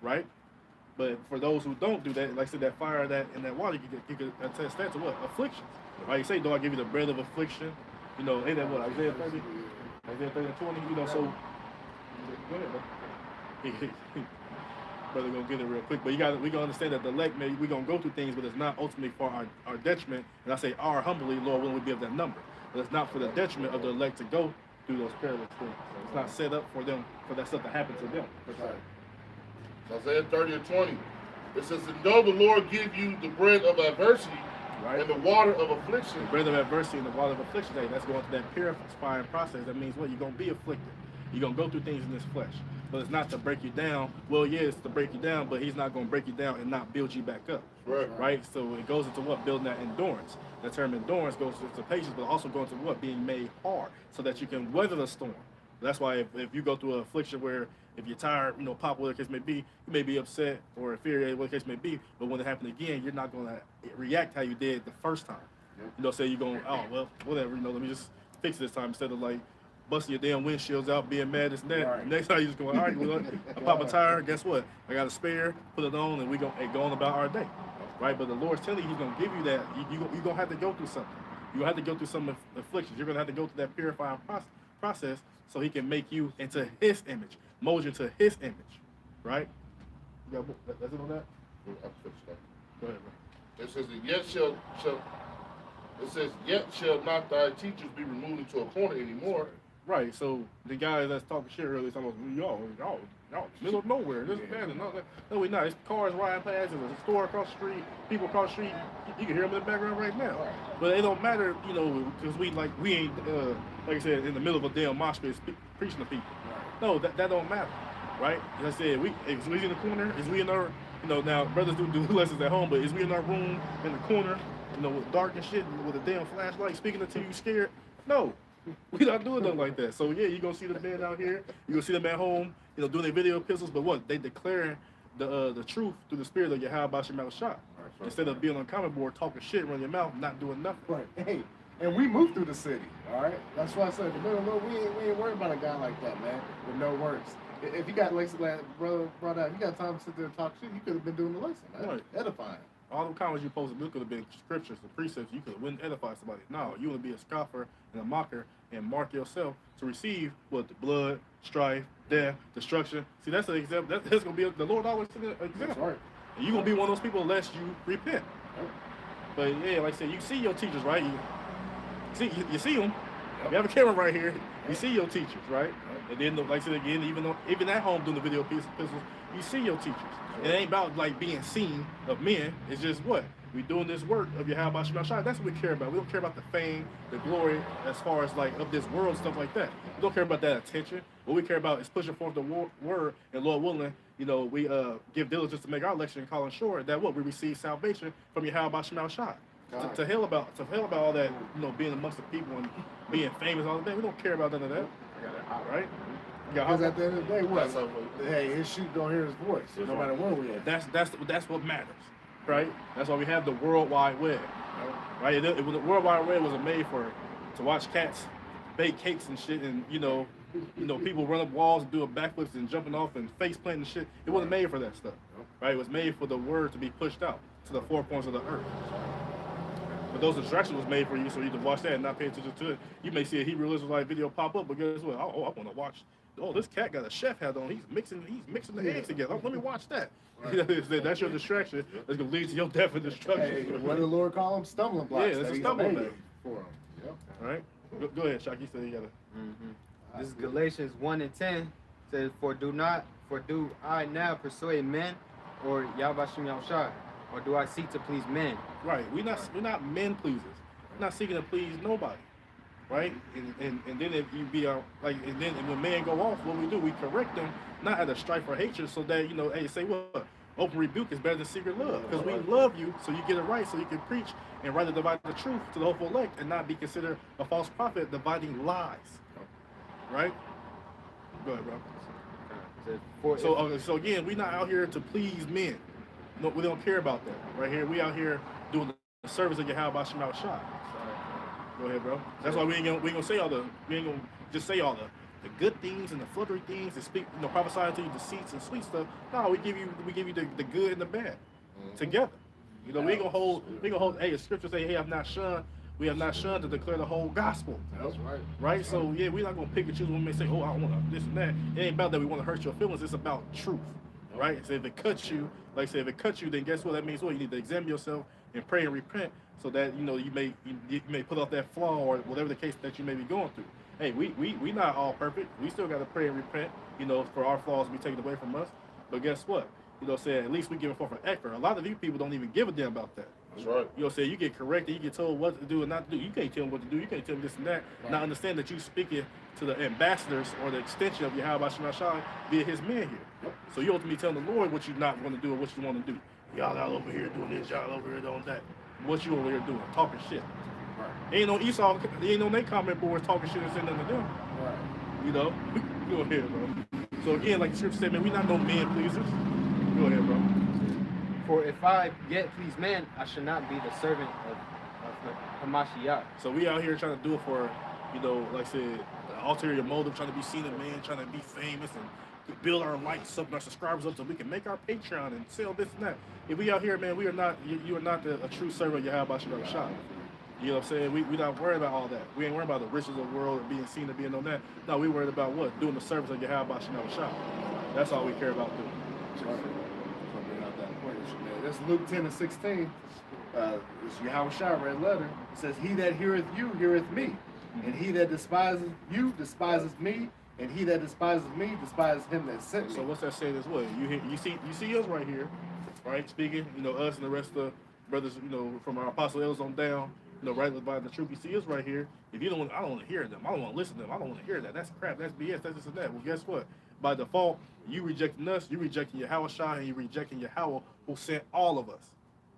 Right? But for those who don't do that, like I said, that fire and that water, you can attest that to what? Afflictions. Right? You say, do I give you the bread of affliction? Ain't that what, Isaiah 30? Isaiah 30 and 20, so go ahead, bro. Brother gonna get it real quick, but we gotta understand that the elect, we gonna go through things, but it's not ultimately for our detriment. And I say our humbly, Lord, will we be of that number? But it's not for the detriment of the elect to go through those perilous things. So it's not set up for them, for that stuff to happen to them. Right. So Isaiah 30 and 20. It says, and though the Lord give you the bread of adversity, right, and the water of affliction. The bread of adversity and the water of affliction, hey, that's going through that purifying process. That means what? You're going to be afflicted. You're going to go through things in this flesh. But it's not to break you down. Well, yeah, it's to break you down, but He's not going to break you down and not build you back up. Right? So it goes into what? Building that endurance. That term endurance goes into patience, but also goes into what? Being made hard so that you can weather the storm. That's why if you go through an affliction where if you're tired, pop, whatever the case may be, you may be upset or infuriated, whatever the case may be, but when it happens again, you're not going to react how you did the first time. Say you're going, oh, well, whatever, let me just fix it this time, instead of like busting your damn windshields out, being mad, this and that. Right. Next time you just go, all right, I pop a tire, guess what? I got a spare, put it on, and we go on about our day. Right? But the Lord's telling you He's going to give you that. You're going to have to go through something. You're going to have to go through some afflictions. You're going to have to go through that purifying process so He can make you into His image, mold you into His image. Right? That's it on that? Go ahead, bro. It says, yet shall not thy teachers be removed into a corner anymore. Right, so the guy that's talking shit earlier is talking about, y'all, middle of nowhere, this and that, and all that. No, we're not. It's cars riding past, there's a store across the street, people across the street, you can hear them in the background right now. But it don't matter, because we ain't, like I said, in the middle of a damn mosh pit preaching to people. No, that don't matter, right? Like I said, is we in the corner? Is we in our, now brothers do lessons at home, but is we in our room in the corner, with dark and shit, with a damn flashlight speaking until you scared? No, we not doing nothing like that. So yeah, you gonna see the men out here, you gonna see them at home, doing their video epistles, but what? They declaring the truth through the spirit of Yahweh Shema Shah. Instead of being on the comment board talking shit, running your mouth, not doing nothing. Right. Hey, and we moved through the city, all right? That's why I said, we ain't worried about a guy like that, man, with no words. If you got, like brother brought out, you got time to sit there and talk shit, you could have been doing the lesson, man. Right. Edifying. All the comments you posted, this could have been scriptures and precepts. You could have wouldn't edify somebody. No, you want to be a scoffer and a mocker and mark yourself to receive what? The blood, strife, death, destruction. See, that's an example. That's going to be the Lord always said an example. That's right. And you're going to be one of those people unless you repent. Right. But yeah, like I said, you see your teachers, right? You see them. Yep. You have a camera right here. You see your teachers, right? And then, like I said again, even at home doing the video epistles, you see your teachers. It ain't about like being seen of men. It's just what? We doing this work of Yahweh Shema Shai. That's what we care about. We don't care about the fame, the glory, as far as like of this world, stuff like that. We don't care about that attention. What we care about is pushing forth the word, and Lord willing, we give diligence to make our election and calling sure that what? We receive salvation from Yahweh Shema Shai. To hell about all that, being amongst the people and being famous, all that. We don't care about none of that. Right? Because at the end of the day, what? Hey, his sheep don't hear his voice, no matter where we at. That's what matters, right? That's why we have the World Wide Web, right? The World Wide Web was made to watch cats bake cakes and shit, and people run up walls and do backflips and jumping off and face planting and shit. It wasn't made for that stuff, right? It was made for the word to be pushed out to the four corners of the earth. But those distractions was made for you, so you can watch that and not pay attention to it. You may see a Hebrew Israelite video pop up, but guess what? I want to watch. Oh, this cat got a chef hat on. He's mixing the eggs together. Let me watch that. Right. That's your distraction. That's gonna lead to your death and destruction. Hey, what did the Lord call them? Stumbling blocks. Yeah, it's a stumbling block for them. Yep. All right. Go ahead, Shaq. You said you gotta. This is Galatians 1:10. Says, For do I now persuade men, or Yahweh Shem Yahushua, or do I seek to please men? Right. We're not men pleasers. We're not seeking to please nobody. Right? And then if you be and then when men go off, what we do, we correct them, not out of strife or hatred, so that hey, say what? Open rebuke is better than secret love. Because we love you, so you get it right, so you can preach and rightly divide the truth to the hopeful elect and not be considered a false prophet dividing lies. Right? Go ahead, bro. So again, we're not out here to please men. No, we don't care about that. Right here, we out here doing the service of Yahweh Shema Shai. Go ahead, bro. That's why we ain't gonna say we ain't gonna just say all the good things and the fluttery things and speak, prophesying to you deceits and sweet stuff. No, we give you the good and the bad together. We ain't gonna hold. Hey, the scripture say, "Hey, we have not shunned to declare the whole gospel." That's right. Right. So yeah, we're not gonna pick and choose when we say, "Oh, I want this and that." It ain't about that. We want to hurt your feelings. It's about truth. Right. So if it cuts you, then guess what? That means what? You need to examine yourself and pray and repent, so that you may put off that flaw or whatever the case that you may be going through. Hey, we not all perfect. We still got to pray and repent, for our flaws to be taken away from us. But guess what? At least we give it forth an effort. A lot of you people don't even give a damn about that. That's right. You get corrected, you get told what to do and not to do. You can't tell them what to do. You can't tell them this and that. Right. Not understand that you speaking to the ambassadors or the extension of Yahweh Shema Shai via his man here. Yep. So you ultimately telling the Lord what you're not going to do or what you want to do. Y'all out over here doing this, y'all over here doing that. What you over here doing? Talking shit. Right. Ain't no Esau, ain't no they comment boards talking shit and saying nothing to them. Right. Go ahead, bro. So again, like the scripture said, man, we not no man pleasers. Go ahead, bro. For if I yet please man, I should not be the servant of Hamashiach. So we out here trying to do it for, like I said, an ulterior motive, trying to be seen a man, trying to be famous and build our likes up and our subscribers up so we can make our Patreon and sell this and that. If we out here, man, we are not, you are not a true servant of Yahweh Shem Shai. You know what I'm saying? We not worried about all that. We ain't worried about the riches of the world or being seen or being on that. No, we worried about what? Doing the service of Yahweh Shem Shai. That's all we care about doing. That's Luke 10:16. It's Yahweh Shai, red letter. It says, He that heareth you, heareth me. And he that despises you, despises me. And he that despises me, despises him that sent me. So what's that saying as well? You see us right here, right? Speaking, us and the rest of the brothers, from our apostle elders on down, you know, rightly by the truth. You see, it's right here. If you don't, I don't want to hear them. I don't want to listen to them. I don't want to hear that. That's crap. That's BS. That's this and that. Well, guess what? By default, you rejecting us. You rejecting Yahweh Shai, and you rejecting Yahweh, who sent all of us,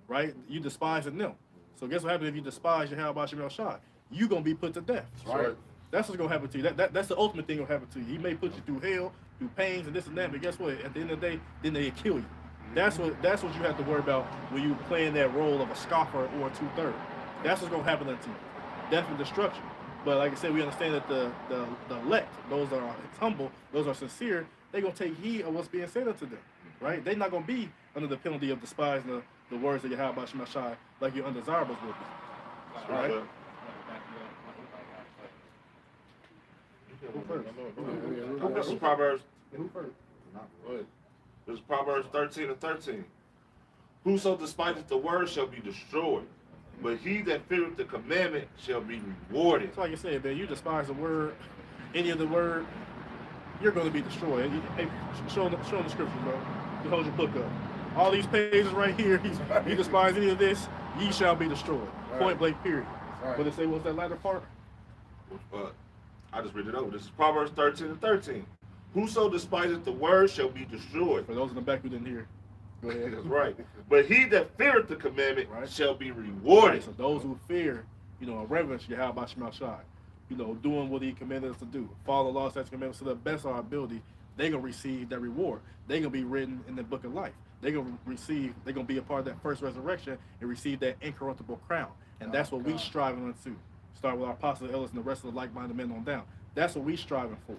right? You despising them. So guess what happens if you despise Yahweh Shem Shai? You gonna be put to death. Right. That's what's gonna happen to you. That's the ultimate thing gonna happen to you. He may put you through hell, through pains and this and that, but guess what? At the end of the day, then they kill you. That's what you have to worry about when you playing that role of a scoffer or a 2/3. That's what's gonna happen unto you. Death and destruction. But like I said, we understand that the elect, those that are humble, those are sincere, they're gonna take heed of what's being said unto them. Right? They're not gonna be under the penalty of despising the words of Yahweh Shem Shai like your undesirables will be. All right? This is Proverbs. This is Proverbs 13:13. Whoso despiseth the word shall be destroyed, but he that feareth the commandment shall be rewarded. It's like I said, man, you despise the word, any of the word, you're going to be destroyed. Hey, show them the scriptures, bro. You hold your book up. All these pages right here, you despise any of this, ye shall be destroyed. Right. Point blank, period. Right. But they say, what's that latter part? I just read it over. This is Proverbs 13:13. Whoso despiseth the word shall be destroyed. For those in the back who didn't hear, go ahead. That's right. But he that feareth the commandment shall be rewarded. Right. So those who fear, you know, reverence Yahweh Shem Shai, you know, doing what he commanded us to do, follow the law, statutes, commandments to the best of our ability, they're going to receive that reward. They're going to be written in the book of life. They're going to be a part of that first resurrection and receive that incorruptible crown. And that's what we striving unto. Start with our apostle Ellis and the rest of the like-minded men on down. That's what we striving for,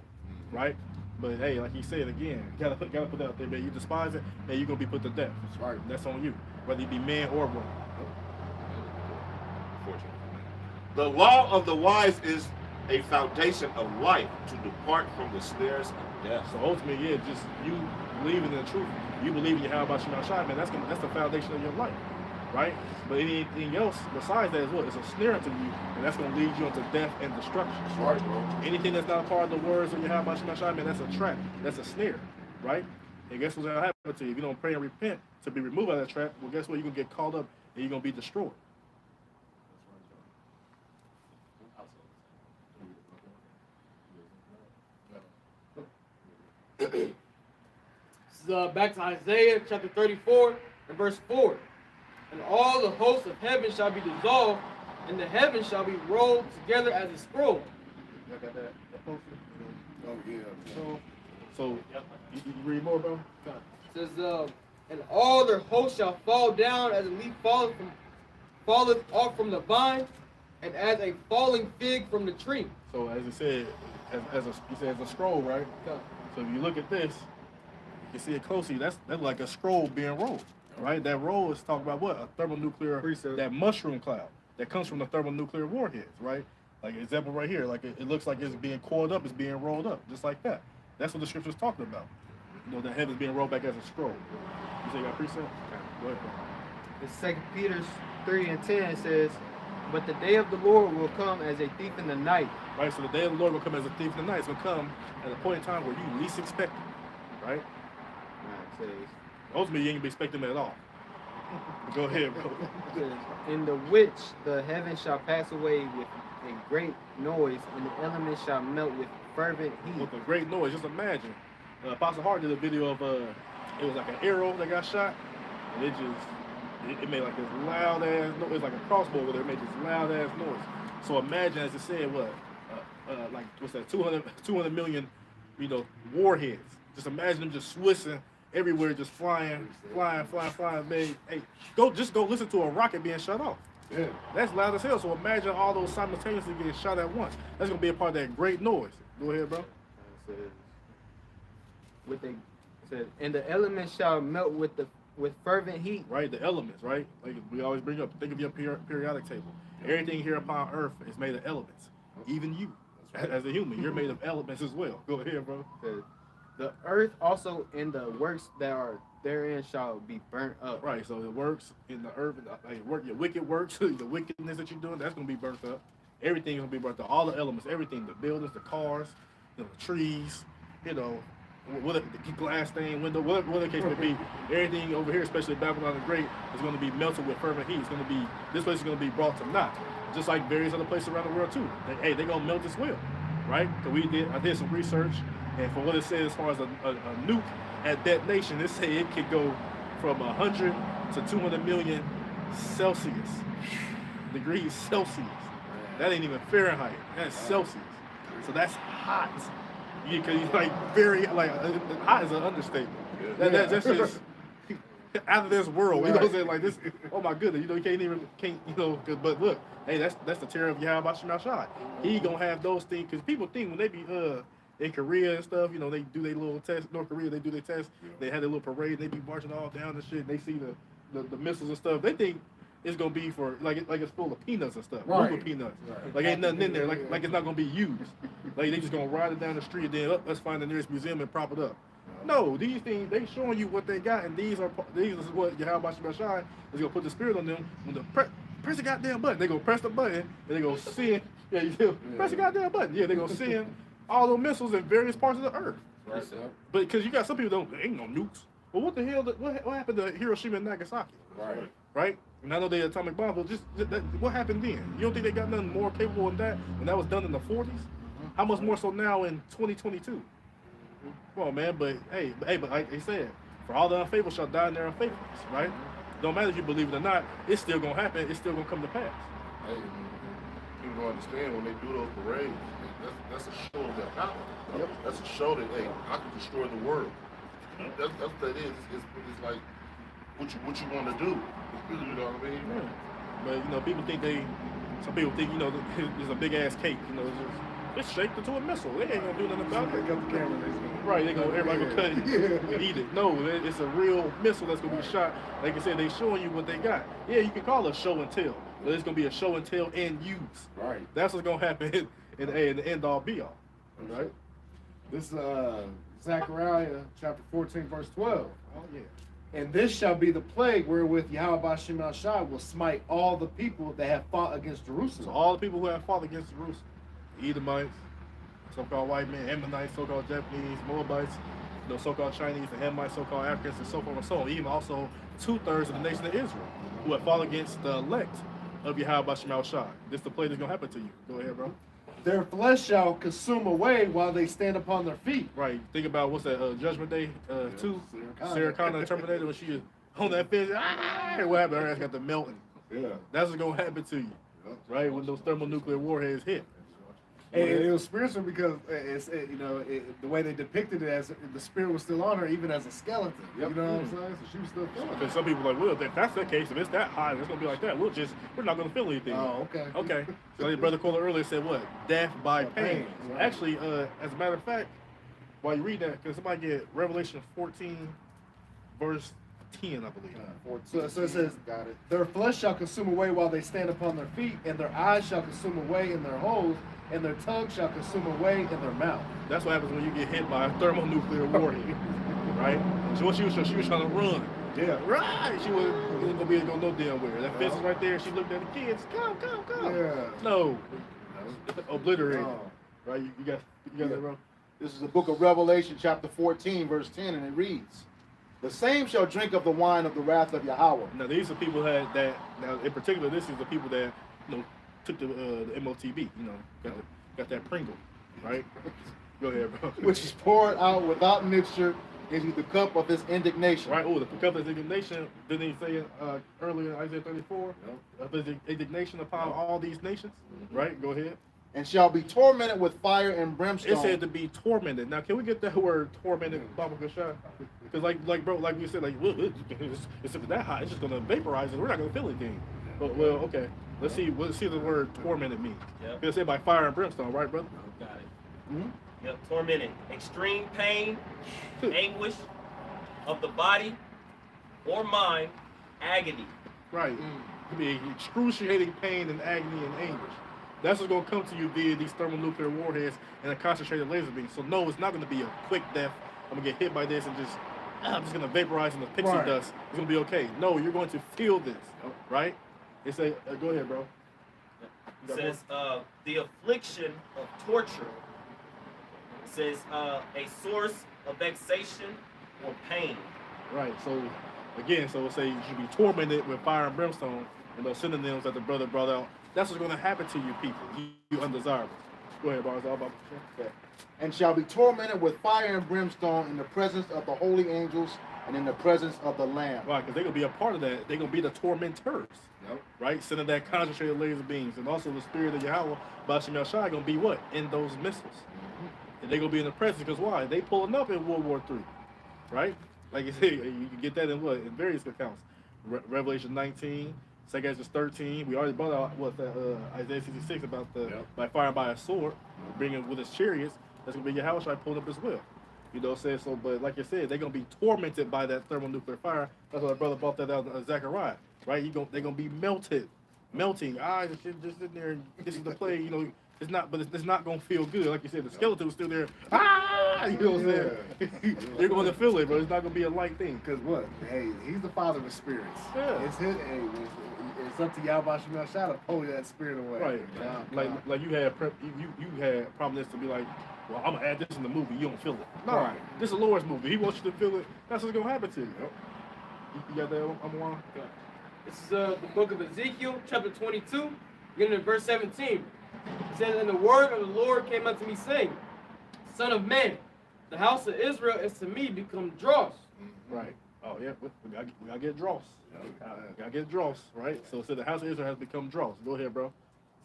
right? But hey, like he said again, you gotta put that out there, man. You despise it, man, you're gonna be put to death. That's right. That's on you, whether you be man or woman. The law of the wise is a foundation of life to depart from the snares of death. So ultimately, yeah, just you believing in the truth. You believe in Yahweh Shem Shai, man. That's the foundation of your life, right? But anything else besides that is what? It's a snare to you, and that's going to lead you into death and destruction. Right, bro. Anything that's not a part of the words of Yahweh Shem Shai, man, that's a trap. That's a snare, right? And guess what's going to happen to you? If you don't pray and repent to be removed out of that trap, well, guess what? You're going to get caught up and you're going to be destroyed. This is back to Isaiah chapter 34 and verse 4. And all the hosts of heaven shall be dissolved, and the heavens shall be rolled together as a scroll. Y'all got that? Oh, yeah. So you read more, bro? It says, and all their hosts shall fall down as a leaf falleth off from the vine, and as a falling fig from the tree. So as it said, he said it's a scroll, right? Okay. So if you look at this, you can see it closely. That's like a scroll being rolled, right? That roll is talking about what? A thermonuclear, that mushroom cloud that comes from the thermonuclear warheads, right? Like example right here, like it looks like it's being coiled up, it's being rolled up, just like that. That's what the scripture's talking about. You know, the heaven's being rolled back as a scroll. You say you got precept? Okay. Go ahead, bro. In 2 Peter 3:10 says, but the day of the Lord will come as a thief in the night. Right, so the day of the Lord will come as a thief in the night. It's going to come at a point in time where you least expect it, right? Ultimately, you ain't going to be expecting it at all. Go ahead, bro. In the which the heavens shall pass away with a great noise, and the elements shall melt with fervent heat. With a great noise, just imagine. Apostle Hart did a video of, it was like an arrow that got shot, and it made like this loud ass noise. It was like a crossbow with it. It made this loud ass noise. So imagine, as it said, what, like what's that? 200 million, you know, warheads. Just imagine them just whistling everywhere, just flying, man. Hey, just go listen to a rocket being shut off. Yeah, that's loud as hell. So imagine all those simultaneously getting shot at once. That's gonna be a part of that great noise. Go ahead, bro. And the elements shall melt with fervent heat. Right, the elements, right? Like we always bring up, think of your periodic table. Everything here upon earth is made of elements. Even you, as a human, you're made of elements as well. Go ahead, bro. The earth also and the works that are therein shall be burnt up. Right, so the works in the earth, like your wicked works, the wickedness that you're doing, that's going to be burnt up. Everything's going to be burnt up. All the elements, everything, the buildings, the cars, the trees, you know, the glass stained window, whatever the case may be, everything over here, especially Babylon the Great, is going to be melted with fervent heat. It's going to be, this place is going to be brought to naught. just like various other places around the world too. They're gonna melt as well, right? So I did some research, and for what it says as far as a nuke at detonation, it say it could go from 100 to 200 million degrees Celsius. That ain't even Fahrenheit. That's Celsius. So that's hot. Because like very like hot is an understatement. That's just out of this world. You know what I'm saying? Like this. Oh my goodness. You know you can't. You know. But look, hey, that's the terror of Yahweh Shemashai. He gonna have those things because people think when they be in Korea and stuff, you know, they do their little test. North Korea, they do their test. They had their little parade. They be marching all down and shit. And they see the missiles and stuff. They think it's gonna be for like it's full of peanuts and stuff. Right. Full of peanuts. Right. Like ain't nothing in there. Like it's not gonna be used. Like they just gonna ride it down the street and then let's find the nearest museum and prop it up. No, these things they showing you what they got, and these is what Yahweh Shemashai is gonna put the spirit on them. When the press the goddamn button, they gonna press the button and they gonna send. Yeah, you feel? Press the goddamn button. Yeah, they gonna send all those missiles in various parts of the earth. Right. But because you got some people there ain't no nukes. Well, what the hell? What happened to Hiroshima and Nagasaki? Right. Right. And I know they atomic bomb, but what happened then? You don't think they got nothing more capable than that? And that was done in the 40s. How much more so now in 2022? Come on, man. But like they said, for all the unfaithful shall die in their unfaithfulness, right? Don't matter if you believe it or not, it's still gonna happen. It's still gonna come to pass. Hey, people don't understand when they do those parades. That's a show of their power. Yep. That's a show that I can destroy the world. That's what that is. It's like what you want to do. You know what I mean? Yeah. But you know, some people think you know it's a big ass cake. You know, it's shaped into a missile. They ain't gonna do nothing about it. Got the camera. Right? Everybody gonna cut it and eat it. No, it's a real missile that's gonna be shot. Like I said, they showing you what they got. Yeah, you can call it a show and tell, but it's gonna be a show and tell and use. Right. That's what's gonna happen in the end all be all. Right. This Zechariah chapter 14 verse 12. Oh yeah. And this shall be the plague wherewith Yahweh Shemashai will smite all the people that have fought against Jerusalem. So all the people who have fought against Jerusalem, Edomites, so-called white men, Ammonites, so-called Japanese, Moabites, the so-called Chinese, the Hamites, so-called Africans, and so forth and so on. Even also 2/3 of the nation of Israel who have fought against the elect of Yahweh Shemashai. This is the plague that's gonna happen to you. Go ahead, bro. Their flesh shall consume away while they stand upon their feet. Right. Think about what's that? Judgment Day 2. Sarah Connor, the Terminator, when she was on that fence. What happened? Her ass got the melting. Yeah. That's what's gonna happen to you, right? When those thermonuclear warheads hit. And it was spiritual because the way they depicted it as the spirit was still on her, even as a skeleton. Yep. You know what I'm saying? So she was still feeling. Because some people are like, well, if that's the case, if it's that high, it's gonna be like that. We're not gonna feel anything. Oh, okay. Okay. So your brother Cola earlier said what? Death by pain. Right. Actually, as a matter of fact, while you read that, can somebody get Revelation 14, verse 10, I believe. So it says, their flesh shall consume away while they stand upon their feet, and their eyes shall consume away in their holes, and their tongue shall consume away in their mouth. That's what happens when you get hit by a thermonuclear warhead, right? So what she was trying to run. Yeah. Right. She wasn't gonna be able to go no damn where. That fence is right there. She looked at the kids. Come. Yeah. No. Obliterated. Right. You got that, bro. This is the book of Revelation, chapter 14, verse 10, and it reads, "The same shall drink of the wine of the wrath of Yahweh." Now these are people that now in particular this is the people that took the MOTB, got that Pringle, right? Go ahead, bro. Which is poured out without mixture into the cup of his indignation. Right. Oh, the cup of his indignation. Didn't he say earlier in Isaiah 34? Of his indignation upon all these nations. Right. Go ahead. And shall be tormented with fire and brimstone. It said to be tormented. Now, can we get that word tormented, Baba Gashai? Because, like we said, it's that hot, it's just gonna vaporize and we're not gonna feel anything. But well, okay. Let's see the word tormented means. Yep. It's said by fire and brimstone, right, brother? Got it. Mm-hmm. Yep. Tormented. Extreme pain, anguish of the body or mind, agony. Right. It could be excruciating pain and agony and anguish. That's what's going to come to you via these thermonuclear warheads and a concentrated laser beam. So no, it's not going to be a quick death. I'm going to get hit by this and I'm just going to vaporize in the pixie dust. It's going to be okay. No, you're going to feel this, right? It says, go ahead, bro. It says, the affliction of torture. It says, a source of vexation or pain. Right. So, again, it say you should be tormented with fire and brimstone, and those synonyms that the brother brought out That's what's going to happen to you people, you undesirables. Go ahead, Bars. All about And shall be tormented with fire and brimstone in the presence of the holy angels and in the presence of the Lamb. Right, because they're going to be a part of that. They're going to be the tormentors. Yep. Right? Sending that concentrated laser beams. And also the spirit of Yahweh, Bashim Yahshai, going to be what? In those missiles. And they're going to be in the presence, because why? They pulling up in World War III. Right? Like you say, you can get that in what? In various accounts. Revelation 19, 2 Ezra 13. We already brought out what Isaiah 66 about the by fire and by a sword, bringing with his chariots. That's gonna be Yahushua pulling up as well. You know what I'm saying? So, but like I said, they're gonna be tormented by that thermonuclear fire. That's why my brother brought that out in Zechariah. Right? They're gonna be melting. Just in there. This is the play. You know, it's not, but it's not gonna feel good. Like you said, the skeleton was still there. You know what I'm saying? They're gonna feel it, but it's not gonna be a light thing. Because what? Hey, he's the father of spirits. Yeah. It's his. Hey, it's up to Yahweh Shemel Shah to pull that spirit away. Right. Like you had you had prominence to be like, well, I'm gonna add this in the movie. You don't feel it. No, Right. This is the Lord's movie. He wants you to feel it. That's what's gonna happen to you. You got that? I'm on. This is the book of Ezekiel, chapter 22, beginning in verse 17. It says, "And the word of the Lord came unto me, saying, Son of man, the house of Israel is to me become dross." Right. Oh yeah, we gotta get dross. We gotta get dross, right? So it said the house of Israel has become dross. Go ahead, bro.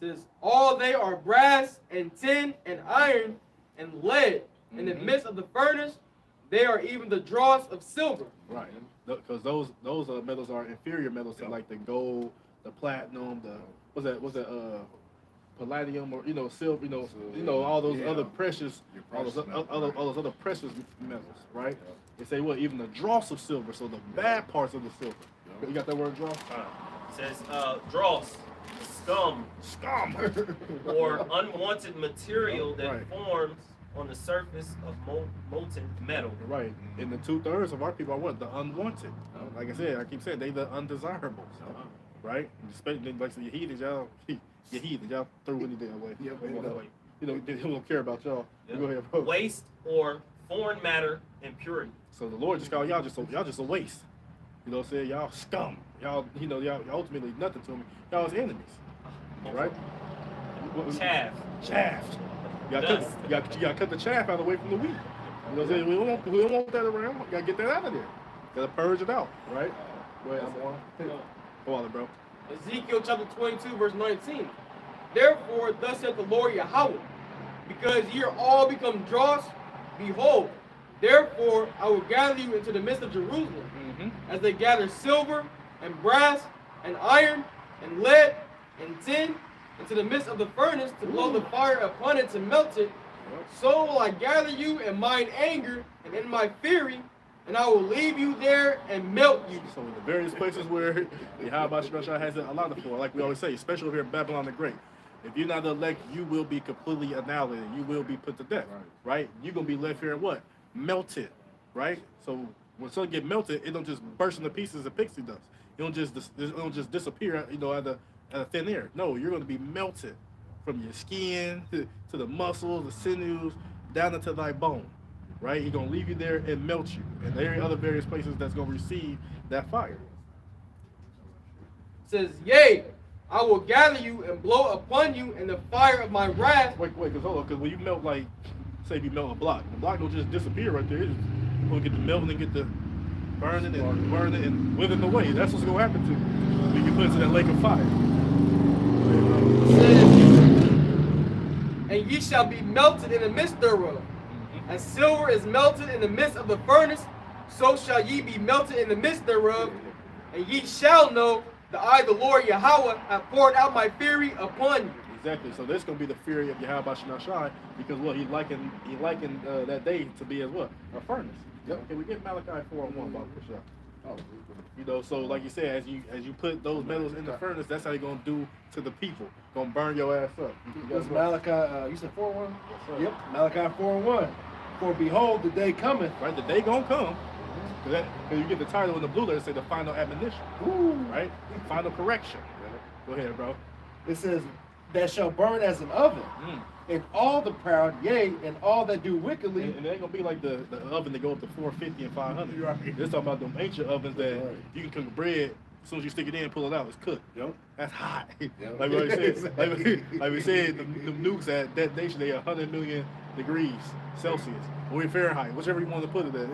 It says, "All they are brass and tin and iron and lead. In the midst of the furnace, they are even the dross of silver." Right. Because those metals are inferior metals to like the gold, the platinum, the what's that palladium, or silver, all those other precious, all those other precious metals, right? They say what, even the dross of silver, so the bad parts of the silver. You got that word, dross? It says dross, scum, or unwanted material that forms on the surface of molten metal. Right. And the 2/3 of our people are what? The unwanted. Like I said, I keep saying they the undesirables. Right? Especially like the heathens, y'all throw anything away. He don't care about y'all. Yeah. Go ahead, bro. Waste or foreign matter impurity. So the Lord just called y'all just a waste. You know what I'm saying? Y'all scum. Y'all ultimately nothing to me. Y'all is enemies. Right? Chaff. You gotta cut the chaff out away from the wheat. You know what I'm saying? We don't want that around. You gotta get that out of there. Gotta purge it out, right? Go ahead, Go on, bro. Ezekiel chapter 22, verse 19. "Therefore, thus saith the Lord Yahweh, because ye are all become dross, behold, therefore I will gather you into the midst of Jerusalem, as they gather silver and brass and iron and lead and tin into the midst of the furnace to blow the fire upon it to melt it. So will I gather you in mine anger and in my fury, and I will leave you there and melt you." So in the various places where Yahweh Shemashah has it allotted for, like we always say, especially over here in Babylon the Great, if you're not the elect, you will be completely annihilated. You will be put to death, right? You're going to be left here and what? Melted, right? So when something get melted, it don't just burst into pieces as pixie dust. It don't just disappear, out of thin air. No, you're going to be melted from your skin to the muscles, the sinews, down into thy bone, right? He's going to leave you there and melt you. And there are other various places that's going to receive that fire. It says, "Yea, I will gather you and blow upon you in the fire of my wrath." Wait, because when you melt, like, say if you melt a block, the block don't just disappear right there. It's going to get the melting and get the burning and withering away. That's what's going to happen to you. You can put it to that lake of fire. "And ye shall be melted in the midst thereof. As silver is melted in the midst of the furnace, so shall ye be melted in the midst thereof. And ye shall know that I, the Lord Yahweh, have poured out my fury upon you." Exactly. So this is going to be the fury of Yahweh Shemashah, because what he likened that day to be as what? A furnace. Yep. Can we get Malachi 4:1 about this shot? So like you said, as you put those metals in the furnace, that's how you're gonna do to the people. Gonna burn your ass up. This Malachi, you said 4:1? Yep, Malachi 4:1. "For behold, the day cometh." Right, the day gonna come. Because you get the title in the blue letter, say the final admonition. Right? Final correction. Go ahead, bro. It says, "That shall burn as an oven, and all the proud, yea, and all that do wickedly." And it ain't gonna be like the oven that go up to 450 and 500. Right. This talking about them ancient ovens that you can cook bread As soon as you stick it in, pull it out, it's cooked. Yep. That's hot. Yep. Like what I said, like we said, the nukes at detonation, they 100 million degrees Celsius or in Fahrenheit, whichever you want to put it at.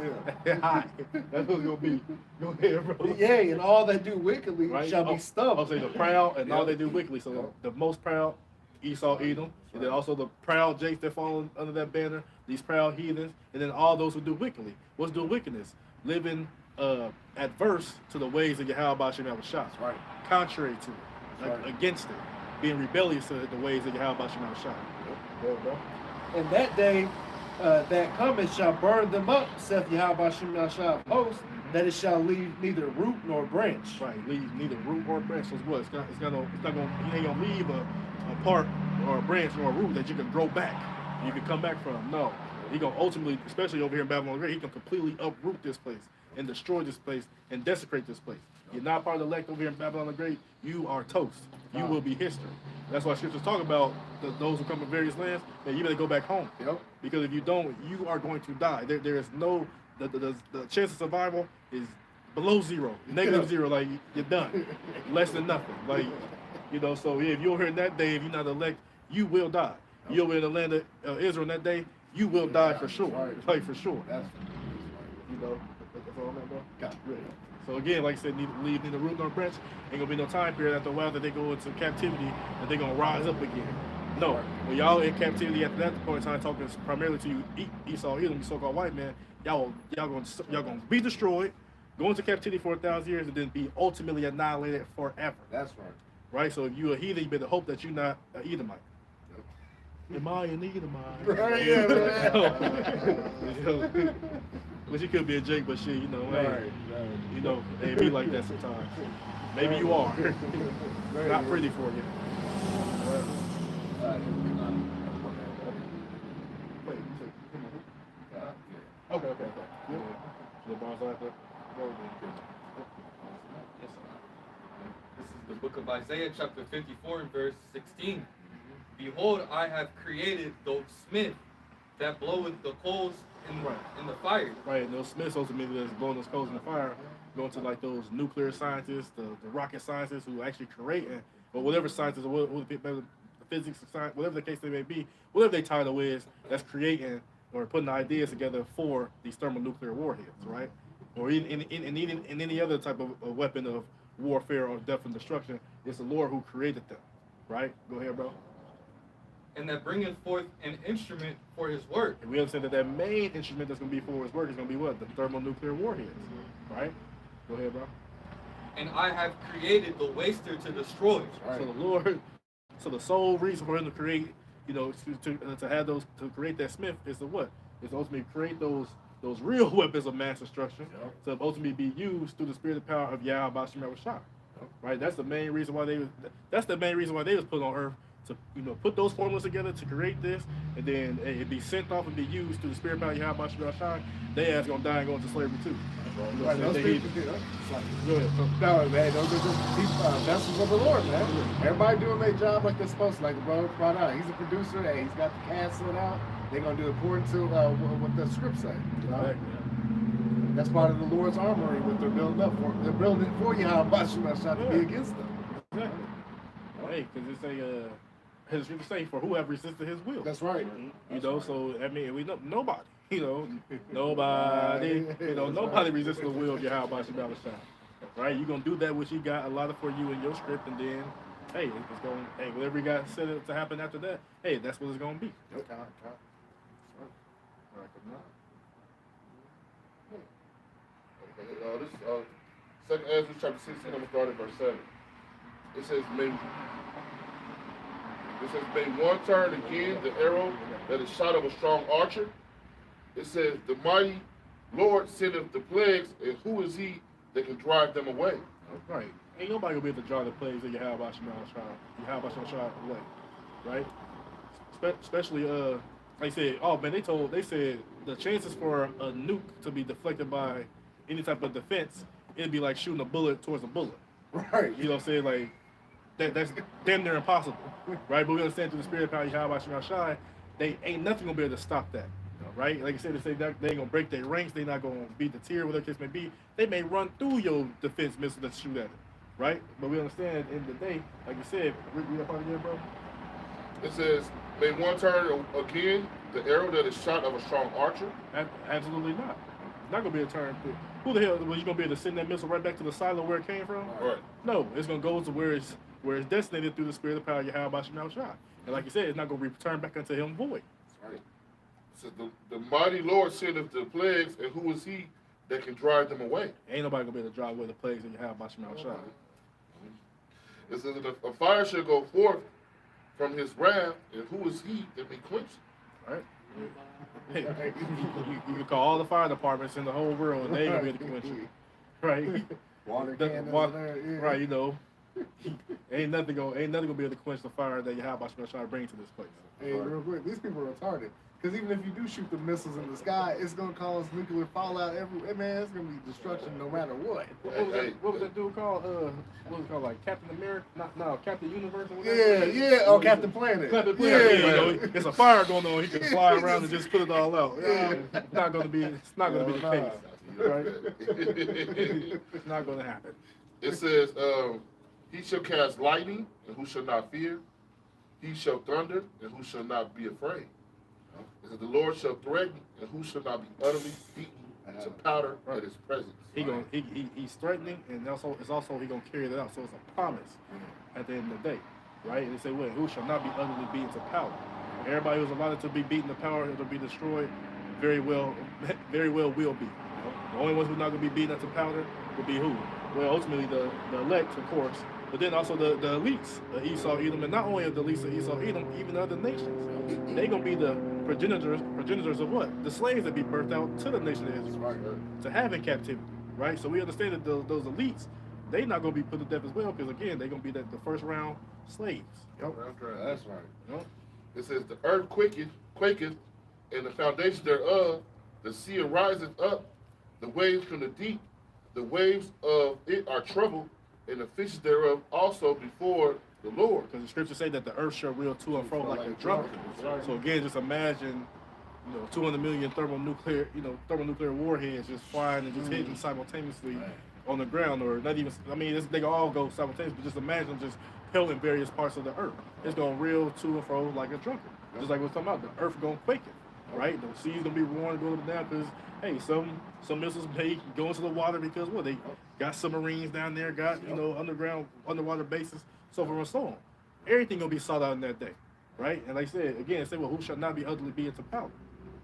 Yeah. Hot. That's what it's gonna be. Go ahead, bro. Yeah, and all that do wickedly shall be stumped. I'll say the proud and all they do wickedly. So the most proud, Esau, Edom, and then also the proud Jakes that fall under that banner, these proud heathens, and then all those who do wickedly. What's doing wickedness? Living adverse to the ways of Yahweh Shem Shah. Right. Contrary to it, like, against it, being rebellious to the ways of Yahweh Shem Shah. Yep. Bro. And that day that cometh shall burn them up, saith Yahweh Shem Shah of hosts, that it shall leave neither root nor branch. Right, leave neither root or branch. So what? It's not gonna. He ain't gonna leave a part or a branch or a root that you can grow back. You can come back from. No, he gonna ultimately, especially over here in Babylon the Great, he can completely uproot this place and destroy this place and desecrate this place. You're not part of the elect over here in Babylon the Great. You are toast. You will be history. That's why scriptures talk about those who come from various lands. That you better go back home. Yep. Because if you don't, you are going to die. There is no the chance of survival is below zero, negative zero. Like you're done, less than nothing. Like So if you're here in that day, if you're not elect, you will die. You're in the land of Israel in that day, you will die for sure. Right. Like for sure. That's all I'm at, bro. Got it. Really. So again, like I said, leave neither root nor branch. Ain't gonna be no time period after a while that they go into captivity that they're gonna rise up again. No, when y'all in captivity at that point in time, talking primarily to you, Esau, Edom, you so-called white man, y'all gonna be destroyed, go into captivity for 1,000 years, and then be ultimately annihilated forever. That's right. Right. So if you're a heathen, you better hope that you're not an Edomite. Yep. Am I an Edomite? Right. Yeah. But you could be a Jake, but shit, Right. It be like that sometimes. Maybe you are. Not pretty for you. Okay. This is the book of Isaiah, chapter 54, and verse 16. Behold, I have created the smith that bloweth the coals in the fire. Right, and those smiths ultimately that's blowing those coals in the fire, going to like those nuclear scientists, the rocket scientists who actually creating, or whatever scientists, or the physics, science, whatever the case they may be, whatever their title is, that's creating or putting ideas together for these thermonuclear warheads, right? Or in any other type of weapon of warfare or death and destruction, it's the Lord who created them, right? Go ahead, bro. And that bringeth forth an instrument for his work. And we understand that main instrument that's going to be for his work is going to be what? The thermonuclear warheads, right? Go ahead, bro. And I have created the waster to destroy. Right. So the Lord, the sole reason for him to create, to have those, to create that smith is to what? Is to ultimately create those real weapons of mass destruction, to ultimately be used through the spirit and power of Yahweh Shem Shah. Right? That's the main reason why they was put on earth. To put those formulas together to create this, and then it be sent off and be used through the spirit power Yahweh Shem Shah. They ass gonna die and go into slavery too. Right, those people do. No, man, those are just vessels of the Lord, man. Everybody doing their job like they're supposed to. Like the brother brought out, he's a producer. Hey, he's got the cast sorted out. They're gonna do it according to what the script say. That's part of the Lord's armory. What they're building up for. They're building it for Yahweh Shem Shah to be against them. Exactly. Hey, because it's a. His scripture say, for who have resisted his will. That's right. So I mean, we know nobody. Nobody. Nobody resists the will of Yahweh Shem Shah. Right? You're gonna do that which He got allotted for you in your script, and then, hey, it's going. Hey, whatever you got set up to happen after that, hey, that's what it's gonna be. This Second Ezra chapter 16, I'm gonna start at verse 7. It says, may one turn again the arrow that is shot of a strong archer. It says, the mighty Lord sendeth the plagues, and who is he that can drive them away? Right. Ain't nobody gonna be able to drive the plagues of Yahweh Shem Shah away. Right? Especially like I said, they said the chances for a nuke to be deflected by any type of defense, it'd be like shooting a bullet towards a bullet. Right. You know what I'm saying? Like that's damn near impossible. Right? But we understand through the spirit of power Yahweh Shem Shah, they ain't nothing gonna be able to stop that. Right? Like I said, they ain't gonna break their ranks, they not gonna beat the tier, whatever the case may be. They may run through your defense missile that shoot at it. right? But we understand in the day, like you said, read that part again, bro. It says, may one turn again the arrow that is shot of a strong archer? Absolutely not. It's not gonna be a turn. Who the hell was you gonna be able to send that missile right back to the silo where it came from? Right. No, it's gonna go to where it's designated through the spirit of power Yahweh Shemel Shah. And like you said, it's not gonna return back unto him void. Right. It says, the mighty Lord sendeth the plagues, and who is he that can drive them away? Ain't nobody gonna be able to drive away the plagues of Yahweh Shemel Shah. It says, a fire shall go forth from his wrath, and who is he that may quench it? Right? You can call all the fire departments in the whole world, and they ain't gonna be able to quench it. Right? Water The- cannons wa- there, yeah. Right, you know. ain't nothing gonna be able to quench the fire that Yahweh Shemel Shah bring to this place. Hey, real quick, these people are retarded. Because even if you do shoot the missiles in the sky, it's gonna cause nuclear fallout everywhere. Man, it's gonna be destruction no matter what. What was that dude called? What was it called? Like Captain America? No, Captain Universe or whatever? Yeah. Oh, Captain Planet. Captain Planet. Yeah. You know, it's a fire going on. He can fly around and just put it all out. It's not gonna be the case. Right? It's not gonna happen. It says, he shall cast lightning, and who shall not fear? He shall thunder, and who shall not be afraid? It says, the Lord shall threaten, and who shall not be utterly beaten to powder at his presence? He's threatening, and it's also he gonna carry that out. So it's a promise at the end of the day, right? And they say, "Well, who shall not be utterly beaten to powder?" Everybody who's allotted to be beaten to powder, it'll be destroyed. Very well will be. The only ones who's not gonna be beaten to powder will be who? Well, ultimately the elect, of course, but then also the elites, the Esau, Edom, and not only the elites of Esau, Edom, even the other nations. They gonna be the progenitors of what? The slaves that be birthed out to the nation of Israel, to have in captivity, right? So we understand that those elites, they not gonna be put to death as well, because again, they gonna be the first round slaves. Yep, that's right. Yep. It says the earth quaketh, and the foundation thereof, the sea riseth up, the waves from the deep, the waves of it are troubled, and the fishes thereof also before the Lord. Because the scriptures say that the earth shall reel to and fro like a drunkard. So again, just imagine, 200 million thermonuclear warheads just flying and just hitting simultaneously on the ground, or not even. I mean, they can all go simultaneously, but just imagine just pelting various parts of the earth. It's gonna reel to and fro like a drunkard. Just like we're talking about, the earth gonna quake it, right? The sea's gonna be roaring, going up and down, because hey, some missiles may go into the water because they got submarines down there, got underwater bases, so forth and so on. Everything gonna be sought out in that day, right? And like I said again, well, who shall not be utterly beaten to powder,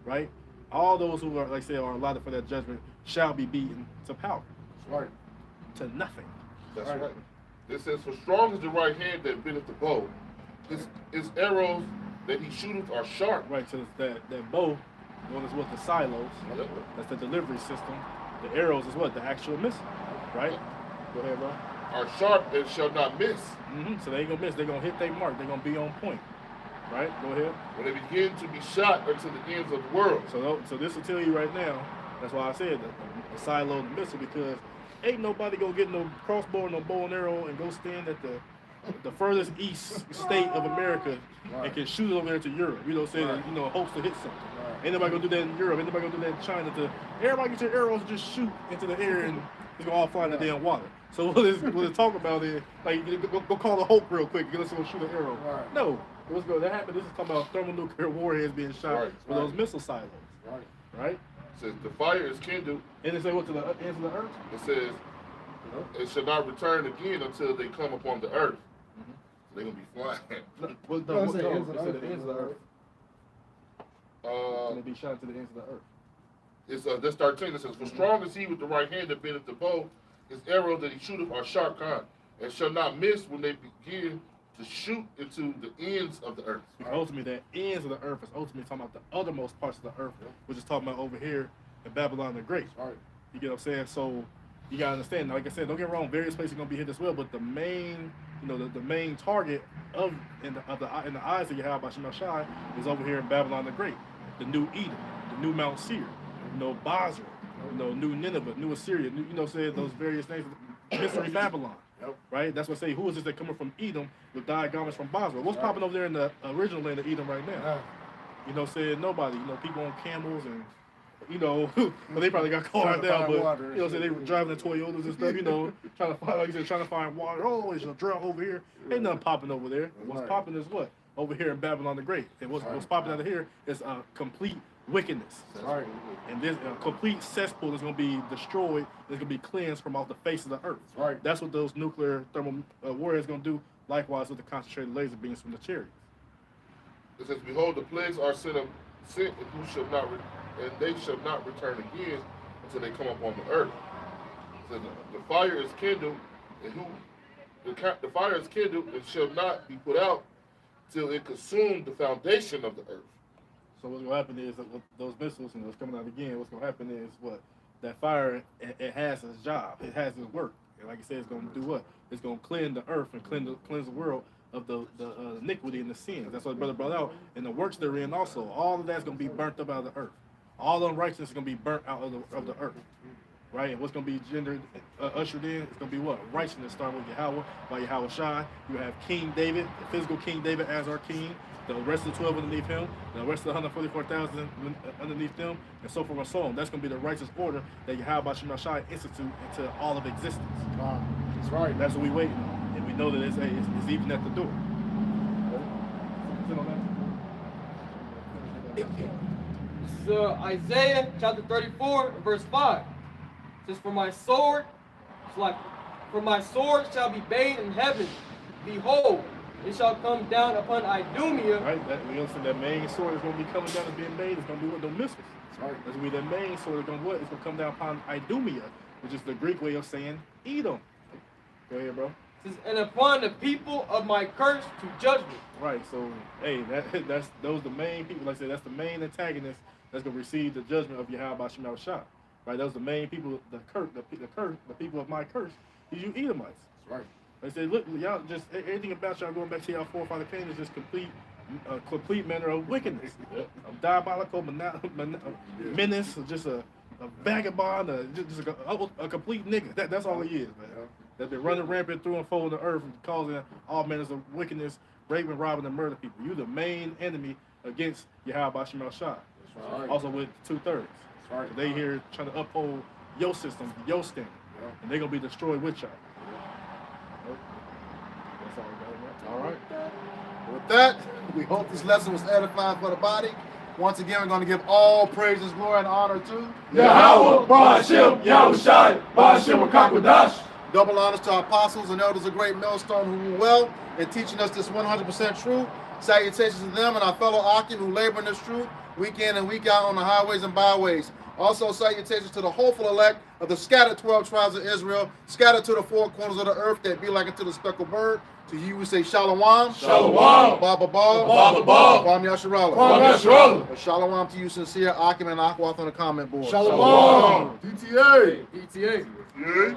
right? All those who are, like I said, are allotted for that judgment shall be beaten to powder. That's right. To nothing. That's right. It says, for strong is the right hand that bendeth the bow. His arrows that he shooteth are sharp. Right, so that bow, the one is what the silos, that's the delivery system. The arrows is what? The actual missile, right? Go ahead, bro. Are sharp and shall not miss. So they ain't gonna miss. They're gonna hit their mark. They're gonna be on point, right? Go ahead. When they begin to be shot unto the ends of the world. So this will tell you right now. That's why I said the silo and the missile, because ain't nobody gonna get no crossbow, no bow and arrow, and go stand at the furthest east state of America and can shoot it over there to Europe. Saying hopes to hit something. Ain't nobody gonna do that in Europe. Ain't nobody gonna do that in China. Everybody get your arrows and just shoot into the air, and it's gonna all fly in the damn water. So what it's talking about is like go call the Hope real quick. Let's go shoot an arrow. No, what's going to happen? This is talking about thermonuclear warheads being shot with those missile silos. Right. It says the fire is kindled. And it says what, to the ends of the earth? It says it shall not return again until they come upon the earth. So they're gonna be flying. It said the ends of the earth. Gonna be shot to the ends of the earth. It's that's 13. It says, for strong is he with the right hand that bendeth the bow, his arrows that he shooteth are sharp kind, and shall not miss when they begin to shoot into the ends of the earth. Ultimately, the ends of the earth is ultimately talking about the othermost parts of the earth, which is talking about over here in Babylon the Great. You get what I'm saying? So you gotta understand. Like I said, don't get me wrong. Various places are gonna be hit as well, but the main, the main target in the eyes of Yahweh Shema Shai is over here in Babylon the Great, the new Edom, the new Mount Seir, Basra, New Nineveh, New Assyria, saying those various names, mystery Babylon, right? That's what I say. Who is this that coming from Edom with dyed garments from Basra? What's popping over there in the original land of Edom right now? Saying nobody. People on camels and you know, but they probably got caught out there. But water. you know, so they were driving the Toyotas and stuff. You know, trying to find, like you said, trying to find water. Oh, there's a drought over here. Ain't nothing popping over there. What's popping is what over here in Babylon the Great. And what's popping out of here is complete wickedness. Right. And this complete cesspool is going to be destroyed. It's going to be cleansed from off the face of the earth. Right. That's what those nuclear thermal warriors going to do. Likewise with the concentrated laser beams from the chariots. It says, "Behold, the plagues are sent, and who shall not, and they shall not return again until they come upon the earth." It says, "The fire is kindled, and the fire is kindled, and shall not be put out till it consume the foundation of the earth." So what's going to happen is that with those missiles and what's coming out again, what's going to happen is what that fire it has its job, it has its work, and like I said, it's going to do what? It's going to cleanse the earth and cleanse the world of the iniquity and the sins. That's what the brother brought out. And the works therein also, all of that's going to be burnt up out of the earth. All unrighteousness is going to be burnt out of the earth. Right? And what's going to be ushered in, it's going to be what? Righteousness, starting with Yahweh, by Yahweh Shai. You have King David, the physical King David as our king, the rest of the 12 underneath him, the rest of the 144,000 underneath them, and so forth and so on. That's going to be the righteous order that Yahweh Shai institute into all of existence. That's right. That's what we waiting on. And we know that it's even at the door. This is Isaiah chapter 34, verse 5. It says, "For my sword shall be bathed in heaven. Behold, it shall come down upon Idumea." Right, we understand that main sword is going to be coming down and being made. It's going to be what the missiles. That's right. That's going to be the main sword. It's going to what? It's going to come down upon Idumea, which is the Greek way of saying Edom. Go ahead, bro. It says, "And upon the people of my curse to judgment." Right. So, hey, that's those the main people. Like I said, that's the main antagonist that's going to receive the judgment of Yahweh Shemel Shah. Right. Those the main people. The people of my curse. You Edomites. That's right. They say, look, y'all just everything about y'all going back to y'all forefather Cain is just complete manner of wickedness, of diabolical menace, just a vagabond, just a complete nigga. That's all he is, man. That's been running rampant through and folding the earth and causing all manners of wickedness, raping, robbing, and murder people. You the main enemy against Yahweh Shemel Shah. Right. Also with 2/3. Right. So they here trying to uphold your system, your standard, and they're gonna be destroyed with y'all. That's all we got, man. All right. With that, we hope this lesson was edifying for the body. Once again, we're going to give all praises, glory, and honor to Yahweh, Ba'ashem, Yahushai, Ba'ashem, Kakwadash. double honors to our apostles and elders of Great Millstone who rule well in teaching us this 100% truth. Salutations to them and our fellow Akim who labor in this truth week in and week out on the highways and byways. Also, salutations to the hopeful elect of the scattered 12 tribes of Israel, scattered to the four corners of the earth that be like unto the speckled bird. To you we say Shalom. Shalom. Baba Ba. Baba Ba. Kwam Yasharallah. Kwam Yasharallah. And Shalom to you sincere Akim and Akwath on the comment board. Shalom. DTA. ETA. Yeah.